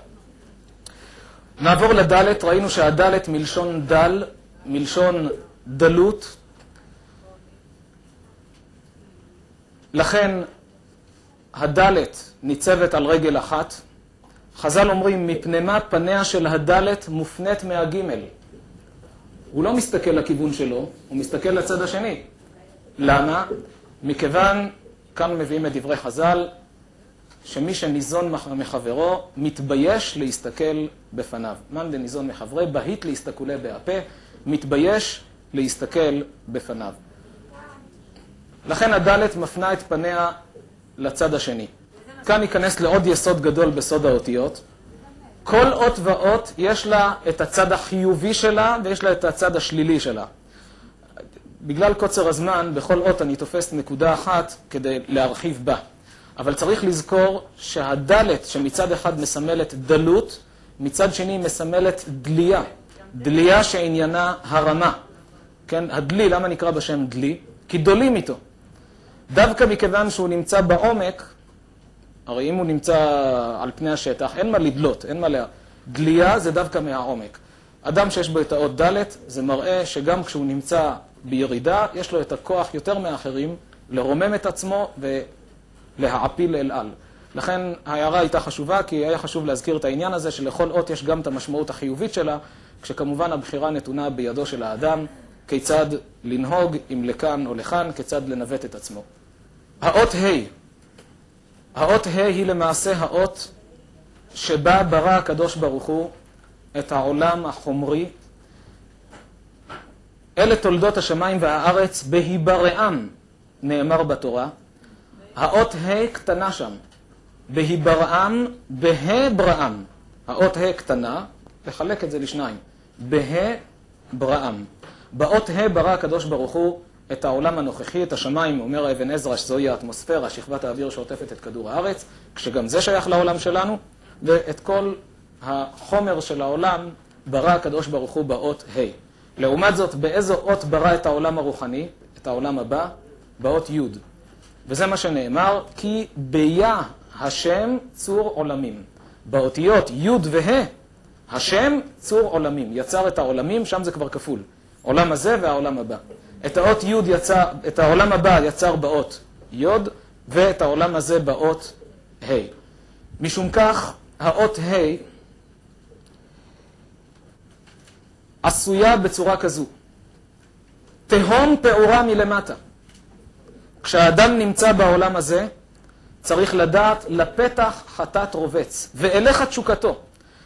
נעבור לדלת, ראינו שהדלת מלשון דל, מלשון דלות. לכן הדלת ניצבת על רגל אחת. חז"ל אומרים, מפני מה פניה של הדלת מופנית מהגימל. הוא לא מסתכל לכיוון שלו, הוא מסתכל לצד השני. למה? מכיוון, כאן מביאים את דברי חז"ל, שמי שניזון מחברו מתבייש להסתכל בפניו. מאן דניזון מחברי, בהית להסתכלה בהפה, מתבייש להסתכל בפניו. לכן הדלת מפנה את פניה לצד השני. כאן ניכנס לעוד יסוד גדול בסוד האותיות. כל אות ואות יש לה את הצד החיובי שלה ויש לה את הצד השלילי שלה. בגלל קוצר הזמן, בכל אות אני תופס נקודה אחת כדי להרחיב בה. אבל צריך לזכור שהדלת שמצד אחד מסמלת דלות, מצד שני מסמלת דליה. דליה שעניינה הרמה. כן? הדלי, למה נקרא בשם דלי? כי דולים איתו. דווקא מכיוון שהוא נמצא בעומק, הרי אם הוא נמצא על פני השטח, אין מה לדלות, אין מה דליה זה דווקא מהעומק. אדם שיש בו את האות דלת, זה מראה שגם כשהוא נמצא בירידה, יש לו את הכוח יותר מאחרים לרומם את עצמו ולהעפיל אל על. לכן ההערה הייתה חשובה, כי היה חשוב להזכיר את העניין הזה שלכל אות יש גם את המשמעות החיובית שלה, כשכמובן הבחירה נתונה בידו של האדם, כיצד לנהוג, אם לכאן או לכאן, כיצד לנווט את עצמו. האות ה'. האות ה' היא למעשה האות שבה ברא הקדוש ברוך הוא את העולם החומרי, אלה תולדות השמיים והארץ בהיברעם, נאמר בתורה. האות ה' קטנה שם. בהיברעם, בהברעם. האות ה' קטנה, לחלק את זה לשניים. בהברעם. באות ה' ברא הקדוש ברוך הוא את העולם הנוכחי, את השמיים, אומר אבן עזרא שזוהי האטמוספירה, שכבת האוויר שעוטפת את כדור הארץ, כשגם זה שייך לעולם שלנו, ואת כל החומר של העולם ברא הקדוש ברוך הוא באות ה'. לעומת זאת, באיזו אות ברא את העולם הרוחני, את העולם הבא? באות י'. וזה מה שנאמר, כי ביה השם צור עולמים. באותיות י' וה', השם צור עולמים. יצר את העולמים, שם זה כבר כפול. עולם הזה והעולם הבא. את האות י' יצר, את העולם הבא יצר באות י', ואת העולם הזה באות ה'. משום כך, האות ה' עשויה בצורה כזו. תהום פעורה מלמטה. כשהאדם נמצא בעולם הזה, צריך לדעת לפתח חטאת רובץ, ואליך תשוקתו.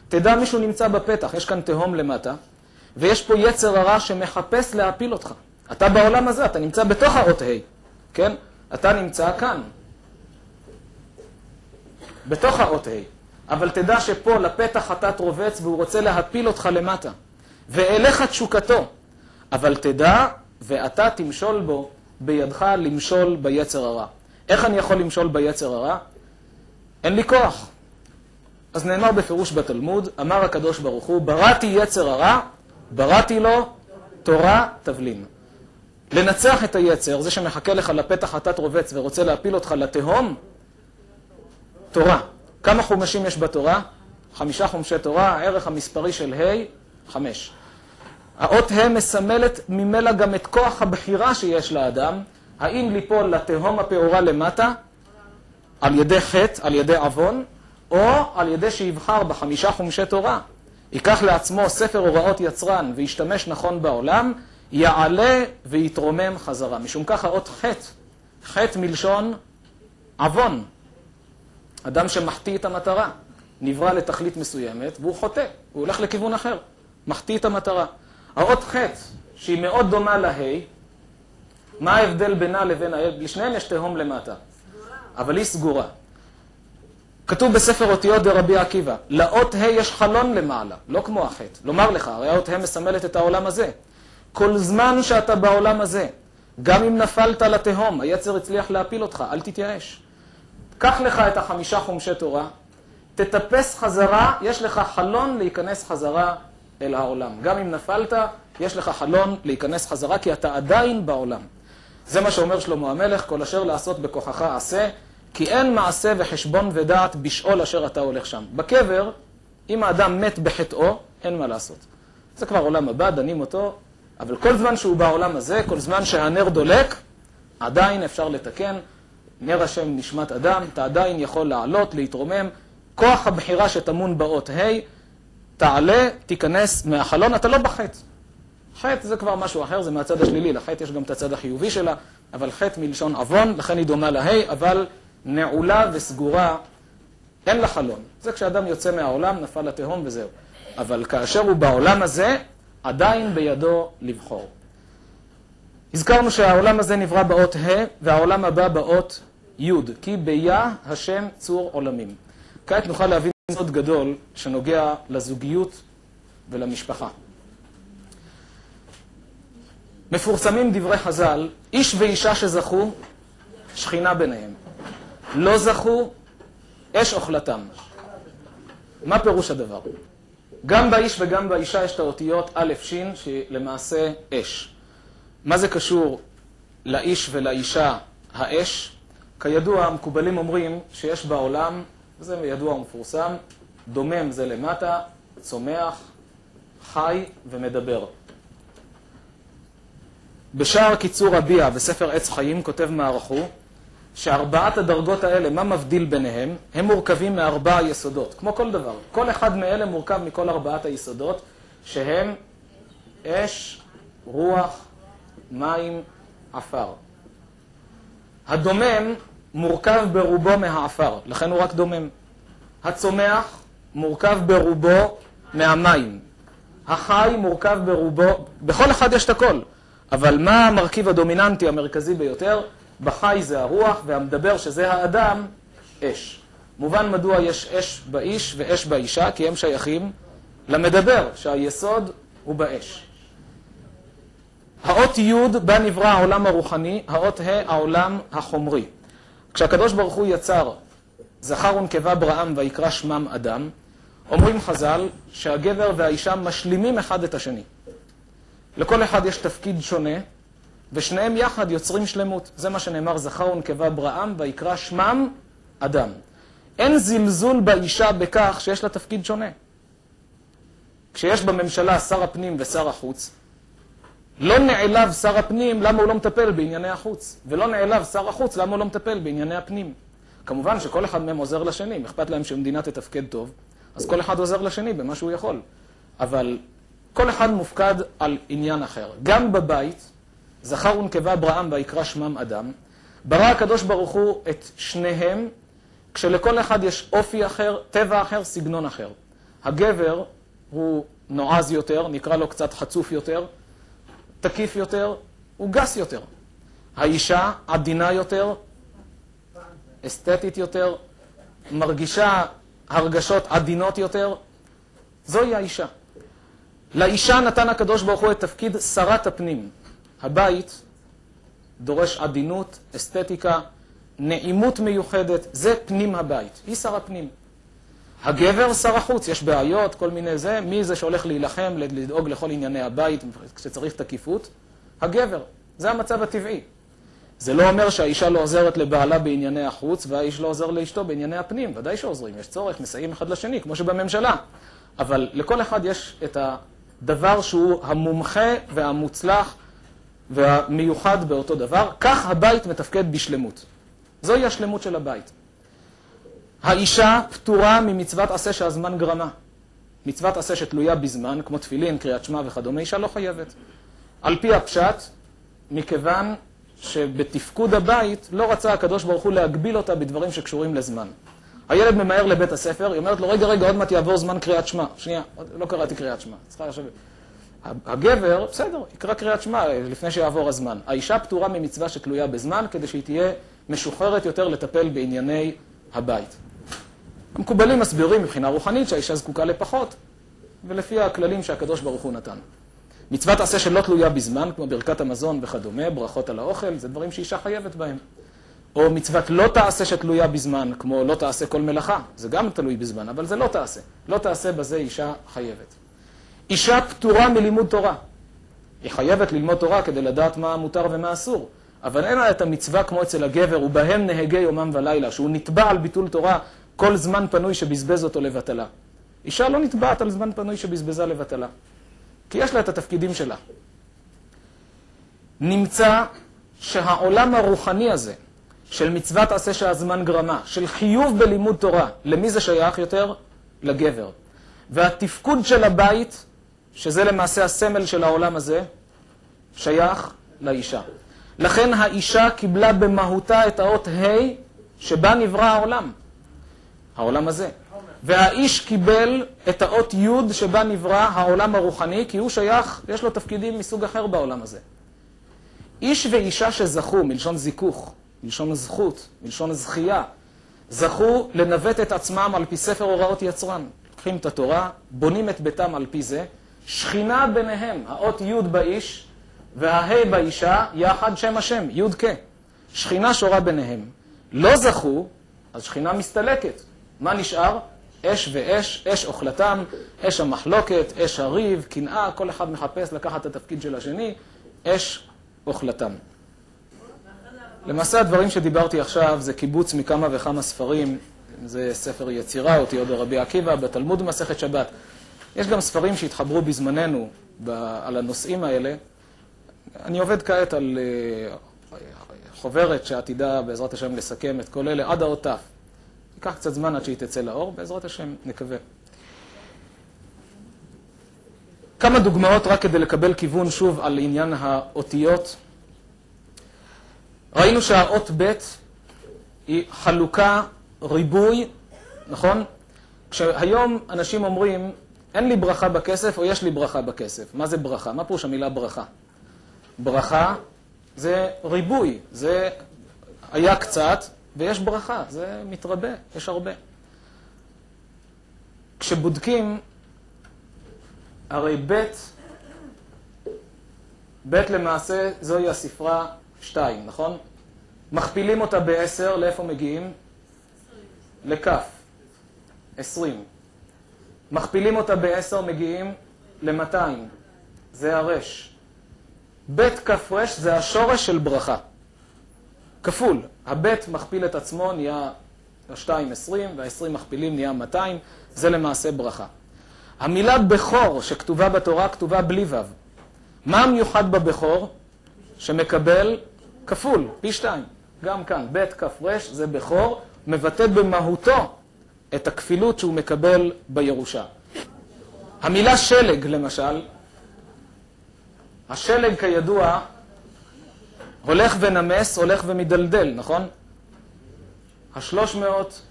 תדע מישהו נמצא בפתח, יש כאן תהום למטה, ויש פה יצר הרע שמחפש להפיל אותך. אתה בעולם הזה, אתה נמצא בתוך האות ה', כן? אתה נמצא כאן, בתוך האות ה'. אבל תדע שפה לפתח חטאת רובץ, והוא רוצה להפיל אותך למטה. ואליך תשוקתו. אבל תדע, ואתה תמשול בו, בידך למשול ביצר הרע. איך אני יכול למשול ביצר הרע? אין לי כוח. אז נאמר בפירוש בתלמוד, אמר הקדוש ברוך הוא, בראתי יצר הרע, בראתי לו תורה תבלין. לנצח את היצר, זה שמחכה לך לפתח חטאת רובץ ורוצה להפיל אותך לתהום, תורה. כמה חומשים יש בתורה? 5 חומשי תורה, הערך המספרי של ה' 5. האות ה' מסמלת ממילא גם את כוח הבחירה שיש לאדם, האם ליפול לתהום הפעורה למטה, על ידי חטא, על ידי עוון, או על ידי שיבחר ב5 חומשי תורה. ייקח לעצמו ספר הוראות יצרן וישתמש נכון בעולם, יעלה ויתרומם חזרה. משום כך האות חטא, חטא מלשון עוון. אדם שמחטיא את המטרה, נברא לתכלית מסוימת והוא חוטא, הוא הולך לכיוון אחר, מחטיא את המטרה. האות חטא, שהיא מאוד דומה לה, מה ההבדל בינה לבין לשניהם יש תהום למטה, אבל היא סגורה. כתוב בספר אותיות דרבי עקיבא, לאות ה' יש חלון למעלה, לא כמו החטא. לומר לך, הרי האות ה' מסמלת את העולם הזה. כל זמן שאתה בעולם הזה, גם אם נפלת לתהום, היצר הצליח להפיל אותך, אל תתייאש. קח לך את 5 חומשי תורה, תטפס חזרה, יש לך חלון להיכנס חזרה אל העולם. גם אם נפלת, יש לך חלון להיכנס חזרה, כי אתה עדיין בעולם. זה מה שאומר שלמה המלך, כל אשר לעשות בכוחך עשה, כי אין מעשה וחשבון ודעת בשאול אשר אתה הולך שם. בקבר, אם האדם מת בחטאו, אין מה לעשות. זה כבר עולם הבא, דנים אותו, אבל כל זמן שהוא בעולם הזה, כל זמן שהנר דולק, עדיין אפשר לתקן. נר השם נשמת אדם, אתה עדיין יכול לעלות, להתרומם. כוח הבחירה שתמון באות ה' תעלה, תיכנס מהחלון, אתה לא בחטא. חטא זה כבר משהו אחר, זה מהצד השלילי, לחטא יש גם את הצד החיובי שלה, אבל חטא מלשון עוון, לכן היא דומה לה, אבל נעולה וסגורה, אין לה חלון. זה כשאדם יוצא מהעולם, נפל לתהום וזהו. אבל כאשר הוא בעולם הזה, עדיין בידו לבחור. הזכרנו שהעולם הזה נברא באות ה' והעולם הבא באות י', כי ביה השם צור עולמים. כעת נוכל להבין סוד גדול שנוגע לזוגיות ולמשפחה. מפורסמים דברי חז"ל, איש ואישה שזכו, שכינה ביניהם. לא זכו, אש אוכלתם. מה פירוש הדבר? גם באיש וגם באישה יש את האותיות א' ש' שלמעשה אש. מה זה קשור לאיש ולאישה האש? כידוע, המקובלים אומרים שיש בעולם, וזה ידוע ומפורסם, דומם זה למטה, צומח, חי ומדבר. בשער קיצור הביע בספר עץ חיים כותב מערכו, שארבעת הדרגות האלה, מה מבדיל ביניהם? הם מורכבים מ4 יסודות, כמו כל דבר. כל אחד מאלה מורכב מכל 4 היסודות, שהם אש, רוח, מים, עפר. הדומם מורכב ברובו מהעפר, לכן הוא רק דומם. הצומח מורכב ברובו מהמים. החי מורכב ברובו, בכל אחד יש את הכל, אבל מה המרכיב הדומיננטי המרכזי ביותר? בחי זה הרוח, והמדבר שזה האדם, אש. מובן מדוע יש אש באיש ואש באישה, כי הם שייכים למדבר, שהיסוד הוא באש. האות י' בה נברא העולם הרוחני, האות ה' העולם החומרי. כשהקדוש ברוך הוא יצר זכר ונקבה בראם ויקרא שמם אדם, אומרים חז"ל שהגבר והאישה משלימים אחד את השני. לכל אחד יש תפקיד שונה, ושניהם יחד יוצרים שלמות. זה מה שנאמר, זכר ונקבה בראם ויקרא שמם אדם. אין זלזול באישה בכך שיש לה תפקיד שונה. כשיש בממשלה שר הפנים ושר החוץ, לא נעלב שר הפנים למה הוא לא מטפל בענייני החוץ, ולא נעלב שר החוץ למה הוא לא מטפל בענייני הפנים. כמובן שכל אחד מהם עוזר לשני, אכפת להם שמדינה תתפקד טוב, אז כל אחד עוזר לשני במה שהוא יכול. אבל כל אחד מופקד על עניין אחר. גם בבית, זכר ונקבה בראם ויקרא שמם אדם, ברא הקדוש ברוך הוא את שניהם, כשלכל אחד יש אופי אחר, טבע אחר, סגנון אחר. הגבר הוא נועז יותר, נקרא לו קצת חצוף יותר, תקיף יותר, הוא גס יותר. האישה עדינה יותר, אסתטית יותר, מרגישה הרגשות עדינות יותר. זוהי האישה. לאישה נתן הקדוש ברוך הוא את תפקיד שרת הפנים. הבית דורש עדינות, אסתטיקה, נעימות מיוחדת, זה פנים הבית, היא שר הפנים. הגבר שר החוץ, יש בעיות, כל מיני זה, מי זה שהולך להילחם, לדאוג לכל ענייני הבית כשצריך תקיפות? הגבר, זה המצב הטבעי. זה לא אומר שהאישה לא עוזרת לבעלה בענייני החוץ, והאיש לא עוזר לאשתו בענייני הפנים. ודאי שעוזרים, יש צורך, מסייעים אחד לשני, כמו שבממשלה. אבל לכל אחד יש את הדבר שהוא המומחה והמוצלח והמיוחד באותו דבר. כך הבית מתפקד בשלמות. זוהי השלמות של הבית. האישה פטורה ממצוות עשה שהזמן גרמה. מצוות עשה שתלויה בזמן, כמו תפילין, קריאת שמע וכדומה, אישה לא חייבת. על פי הפשט, מכיוון שבתפקוד הבית לא רצה הקדוש ברוך הוא להגביל אותה בדברים שקשורים לזמן. הילד ממהר לבית הספר, היא אומרת לו, רגע, עוד מעט יעבור זמן קריאת שמע. שנייה, לא קראתי קריאת שמע. הגבר, בסדר, יקרא קריאת שמע לפני שיעבור הזמן. האישה פטורה ממצווה שתלויה בזמן, כדי שהיא תהיה משוחררת יותר לטפל בענייני הבית. המקובלים מסבירים מבחינה רוחנית שהאישה זקוקה לפחות, ולפי הכללים שהקדוש ברוך הוא נתן. מצוות עשה שלא תלויה בזמן, כמו ברכת המזון וכדומה, ברכות על האוכל, זה דברים שאישה חייבת בהם. או מצוות לא תעשה שתלויה בזמן, כמו לא תעשה כל מלאכה, זה גם תלוי בזמן, אבל זה לא תעשה. לא תעשה בזה אישה חייבת. אישה פטורה מלימוד תורה. היא חייבת ללמוד תורה כדי לדעת מה מותר ומה אסור. אבל אין לה את המצווה כמו אצל הגבר, ובהם נהגי יומם ולילה, שהוא נתבע על ביטול תורה כל זמן פנוי שבזבז אותו לבטלה. אישה לא נתבעת על זמן פנוי שבזבזה לבטלה. כי יש לה את התפקידים שלה. נמצא שהעולם הרוחני הזה, של מצוות עשה שהזמן גרמה, של חיוב בלימוד תורה, למי זה שייך יותר? לגבר. והתפקוד של הבית, שזה למעשה הסמל של העולם הזה, שייך לאישה. לכן האישה קיבלה במהותה את האות ה' שבה נברא העולם. העולם הזה. והאיש קיבל את האות י' שבה נברא העולם הרוחני, כי הוא שייך, יש לו תפקידים מסוג אחר בעולם הזה. איש ואישה שזכו, מלשון זיכוך, מלשון זכות, מלשון זכייה, זכו לנווט את עצמם על פי ספר הוראות יצרן. לוקחים את התורה, בונים את ביתם על פי זה, שכינה ביניהם, האות י' באיש והה' באישה, יחד שם השם, י' כ'. שכינה שורה ביניהם. לא זכו, אז שכינה מסתלקת. מה נשאר? אש ואש, אש אוכלתם, אש המחלוקת, אש הריב, קנאה, כל אחד מחפש לקחת את התפקיד של השני, אש אוכלתם. למעשה הדברים שדיברתי עכשיו זה קיבוץ מכמה וכמה ספרים, זה ספר יצירה, אותיות רבי עקיבא, בתלמוד מסכת שבת. יש גם ספרים שהתחברו בזמננו על הנושאים האלה. אני עובד כעת על חוברת שעתידה בעזרת השם לסכם את כל אלה עד האות ת'. ייקח קצת זמן עד שהיא תצא לאור, בעזרת השם נקווה. כמה דוגמאות רק כדי לקבל כיוון שוב על עניין האותיות. ראינו שהאות ב' היא חלוקה, ריבוי, נכון? כשהיום אנשים אומרים, אין לי ברכה בכסף או יש לי ברכה בכסף. מה זה ברכה? מה פירוש המילה ברכה? ברכה זה ריבוי, זה היה קצת ויש ברכה, זה מתרבה, יש הרבה. כשבודקים, הרי בית למעשה זוהי הספרה 2, נכון? מכפילים אותה ב10, לאיפה מגיעים? לכף, 20. מכפילים אותה ב10, מגיעים ל200, זה הרש. בית כף רש זה השורש של ברכה. כפול, הבית מכפיל את עצמו, נהיה 2, 20, וה-20 מכפילים נהיה 200, זה למעשה ברכה. המילה בכור שכתובה בתורה כתובה בלי וו. מה המיוחד בבכור? שמקבל כפול, פי 2. גם כאן, בית כף רש זה בכור, מבטא במהותו את הכפילות שהוא מקבל בירושה. המילה שלג, למשל, השלג כידוע הולך ונמס, הולך ומדלדל, נכון? 300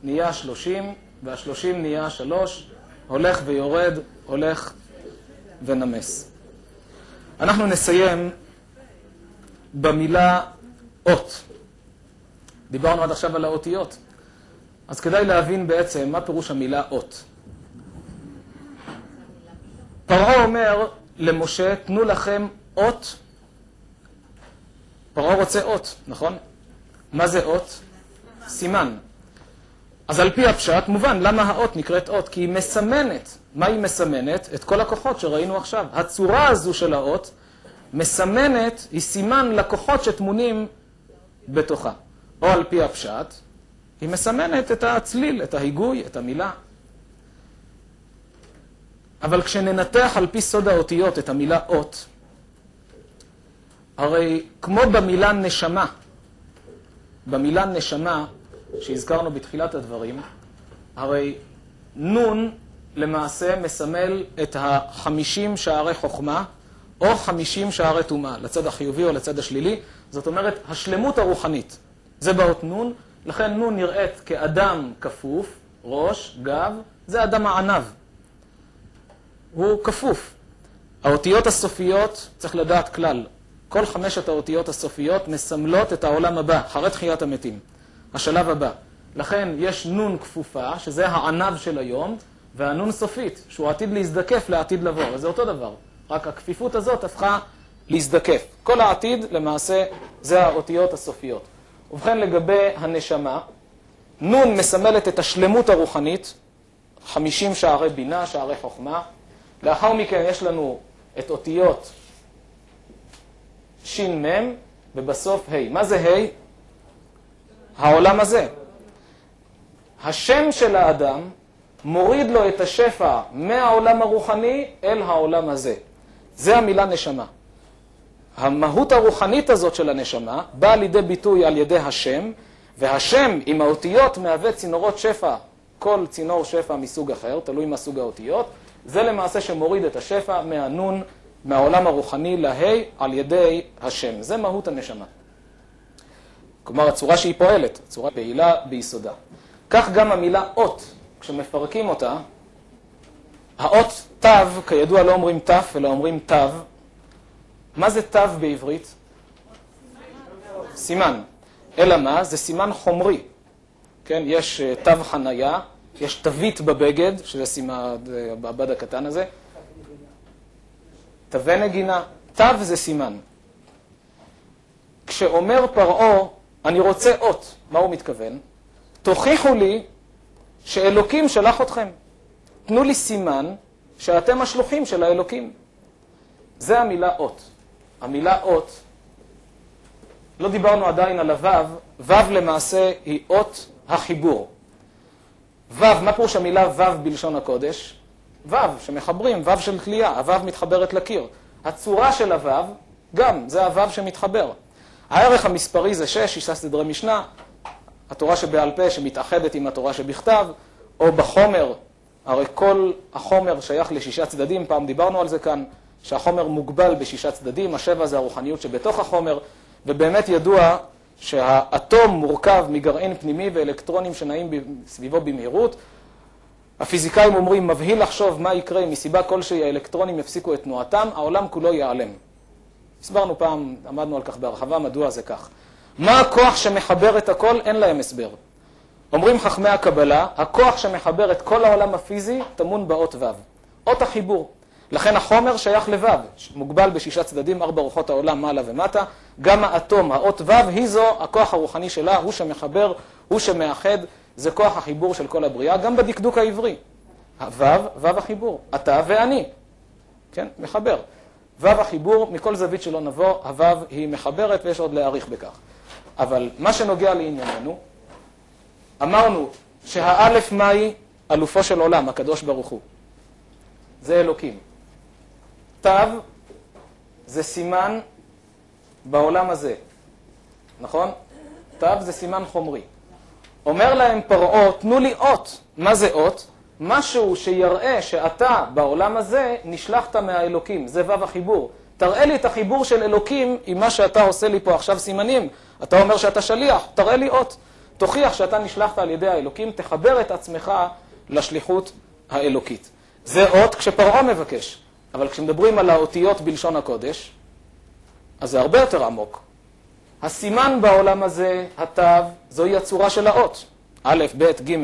נהיה 30, וה30 נהיה 3, הולך ויורד, הולך ונמס. אנחנו נסיים במילה אות. דיברנו עד עכשיו על האותיות. אז כדאי להבין בעצם מה פירוש המילה אות. פרעה אומר למשה, תנו לכם אות. פרעה רוצה אות, נכון? מה זה אות? סימן. אז על פי הפשט, מובן, למה האות נקראת אות? כי היא מסמנת. מה היא מסמנת? את כל הכוחות שראינו עכשיו. הצורה הזו של האות מסמנת, היא סימן לכוחות שתמונים בתוכה. או על פי הפשט, היא מסמנת את הצליל, את ההיגוי, את המילה. אבל כשננתח על פי סוד האותיות את המילה אות, הרי כמו במילה נשמה, במילה נשמה שהזכרנו בתחילת הדברים, הרי נון למעשה מסמל את 50 שערי חוכמה או 50 שערי טומאה, לצד החיובי או לצד השלילי. זאת אומרת, השלמות הרוחנית. זה באות נון, לכן נון נראית כאדם כפוף, ראש, גב, זה אדם הענב. הוא כפוף. האותיות הסופיות, צריך לדעת כלל, כל 5 האותיות הסופיות מסמלות את העולם הבא, אחרי תחיית המתים, השלב הבא. לכן יש נון כפופה, שזה הענב של היום, והנון סופית, שהוא עתיד להזדקף לעתיד לבוא. וזה אותו דבר, רק הכפיפות הזאת הפכה להזדקף. כל העתיד למעשה זה האותיות הסופיות. ובכן לגבי הנשמה, נון מסמלת את השלמות הרוחנית, 50 שערי בינה, שערי חוכמה. לאחר מכן יש לנו את אותיות שין מם, ובסוף ה'. מה זה ה'? העולם הזה. השם של האדם מוריד לו את השפע מהעולם הרוחני אל העולם הזה. זה המילה נשמה. המהות הרוחנית הזאת של הנשמה באה לידי ביטוי על ידי השם, והשם עם האותיות מהווה צינורות שפע, כל צינור שפע מסוג אחר, תלוי מה סוג האותיות. זה למעשה שמוריד את השפע מהנון, מהעולם הרוחני להי על ידי השם. זה מהות הנשמה. כלומר, הצורה שהיא פועלת, הצורה פעילה ביסודה. כך גם המילה אות, כשמפרקים אותה, האות תו, כידוע לא אומרים תף, אלא אומרים תו. מה זה תו בעברית? סימן. אלא מה? זה סימן חומרי. כן, יש תו חנייה, יש תווית בבגד, שזה סימן בבד הקטן הזה. תווי נגינה, תו זה סימן. כשאומר פרעה, אני רוצה אות, מה הוא מתכוון? תוכיחו לי שאלוקים שלח אתכם. תנו לי סימן שאתם השלוחים של האלוקים. זה המילה אות. המילה אות, לא דיברנו עדיין על הוו, וו למעשה היא אות החיבור. וו, מה פירוש המילה וו בלשון הקודש? וו, שמחברים, וו של תלייה, הוו מתחברת לקיר. הצורה של הוו, גם, זה הוו שמתחבר. הערך המספרי זה 6, 6 סדרי משנה, התורה שבעל פה שמתאחדת עם התורה שבכתב, או בחומר, הרי כל החומר שייך ל6 צדדים, פעם דיברנו על זה כאן, שהחומר מוגבל ב6 צדדים, השבע זה הרוחניות שבתוך החומר, ובאמת ידוע שהאטום מורכב מגרעין פנימי ואלקטרונים שנעים סביבו במהירות. הפיזיקאים אומרים, מבהיל לחשוב מה יקרה אם מסיבה כלשהי האלקטרונים יפסיקו את תנועתם, העולם כולו ייעלם. הסברנו פעם, עמדנו על כך בהרחבה, מדוע זה כך. מה הכוח שמחבר את הכל? אין להם הסבר. אומרים חכמי הקבלה, הכוח שמחבר את כל העולם הפיזי טמון באות ו', אות החיבור. לכן החומר שייך לו', מוגבל בשישה צדדים, 4 רוחות העולם מעלה ומטה. גם האטום, האות ו', היא זו, הכוח הרוחני שלה, הוא שמחבר, הוא שמאחד, זה כוח החיבור של כל הבריאה, גם בדקדוק העברי. ו' החיבור, אתה ואני, כן, מחבר. ו' החיבור, מכל זווית שלא נבוא, הו' היא מחברת ויש עוד להעריך בכך. אבל מה שנוגע לענייננו, אמרנו שהאלף מהי אלופו של עולם, הקדוש ברוך הוא. זה אלוקים. תו זה סימן בעולם הזה, נכון? תו זה סימן חומרי. אומר להם פרעה, תנו לי אות. מה זה אות? משהו שיראה שאתה בעולם הזה נשלחת מהאלוקים, זה ו' החיבור. תראה לי את החיבור של אלוקים עם מה שאתה עושה לי פה עכשיו סימנים. אתה אומר שאתה שליח, תראה לי אות. תוכיח שאתה נשלחת על ידי האלוקים, תחבר את עצמך לשליחות האלוקית. זה אות כשפרעה מבקש, אבל כשמדברים על האותיות בלשון הקודש, אז זה הרבה יותר עמוק. הסימן בעולם הזה, התו, זוהי הצורה של האות. א', ב', ג'.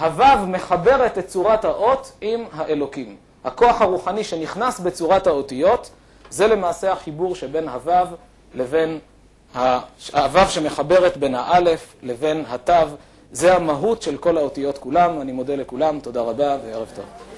הו' מחברת את צורת האות עם האלוקים. הכוח הרוחני שנכנס בצורת האותיות, זה למעשה החיבור שבין הו' לבין הו' שמחברת בין האלף לבין התו. זה המהות של כל האותיות כולם. אני מודה לכולם, תודה רבה וערב טוב.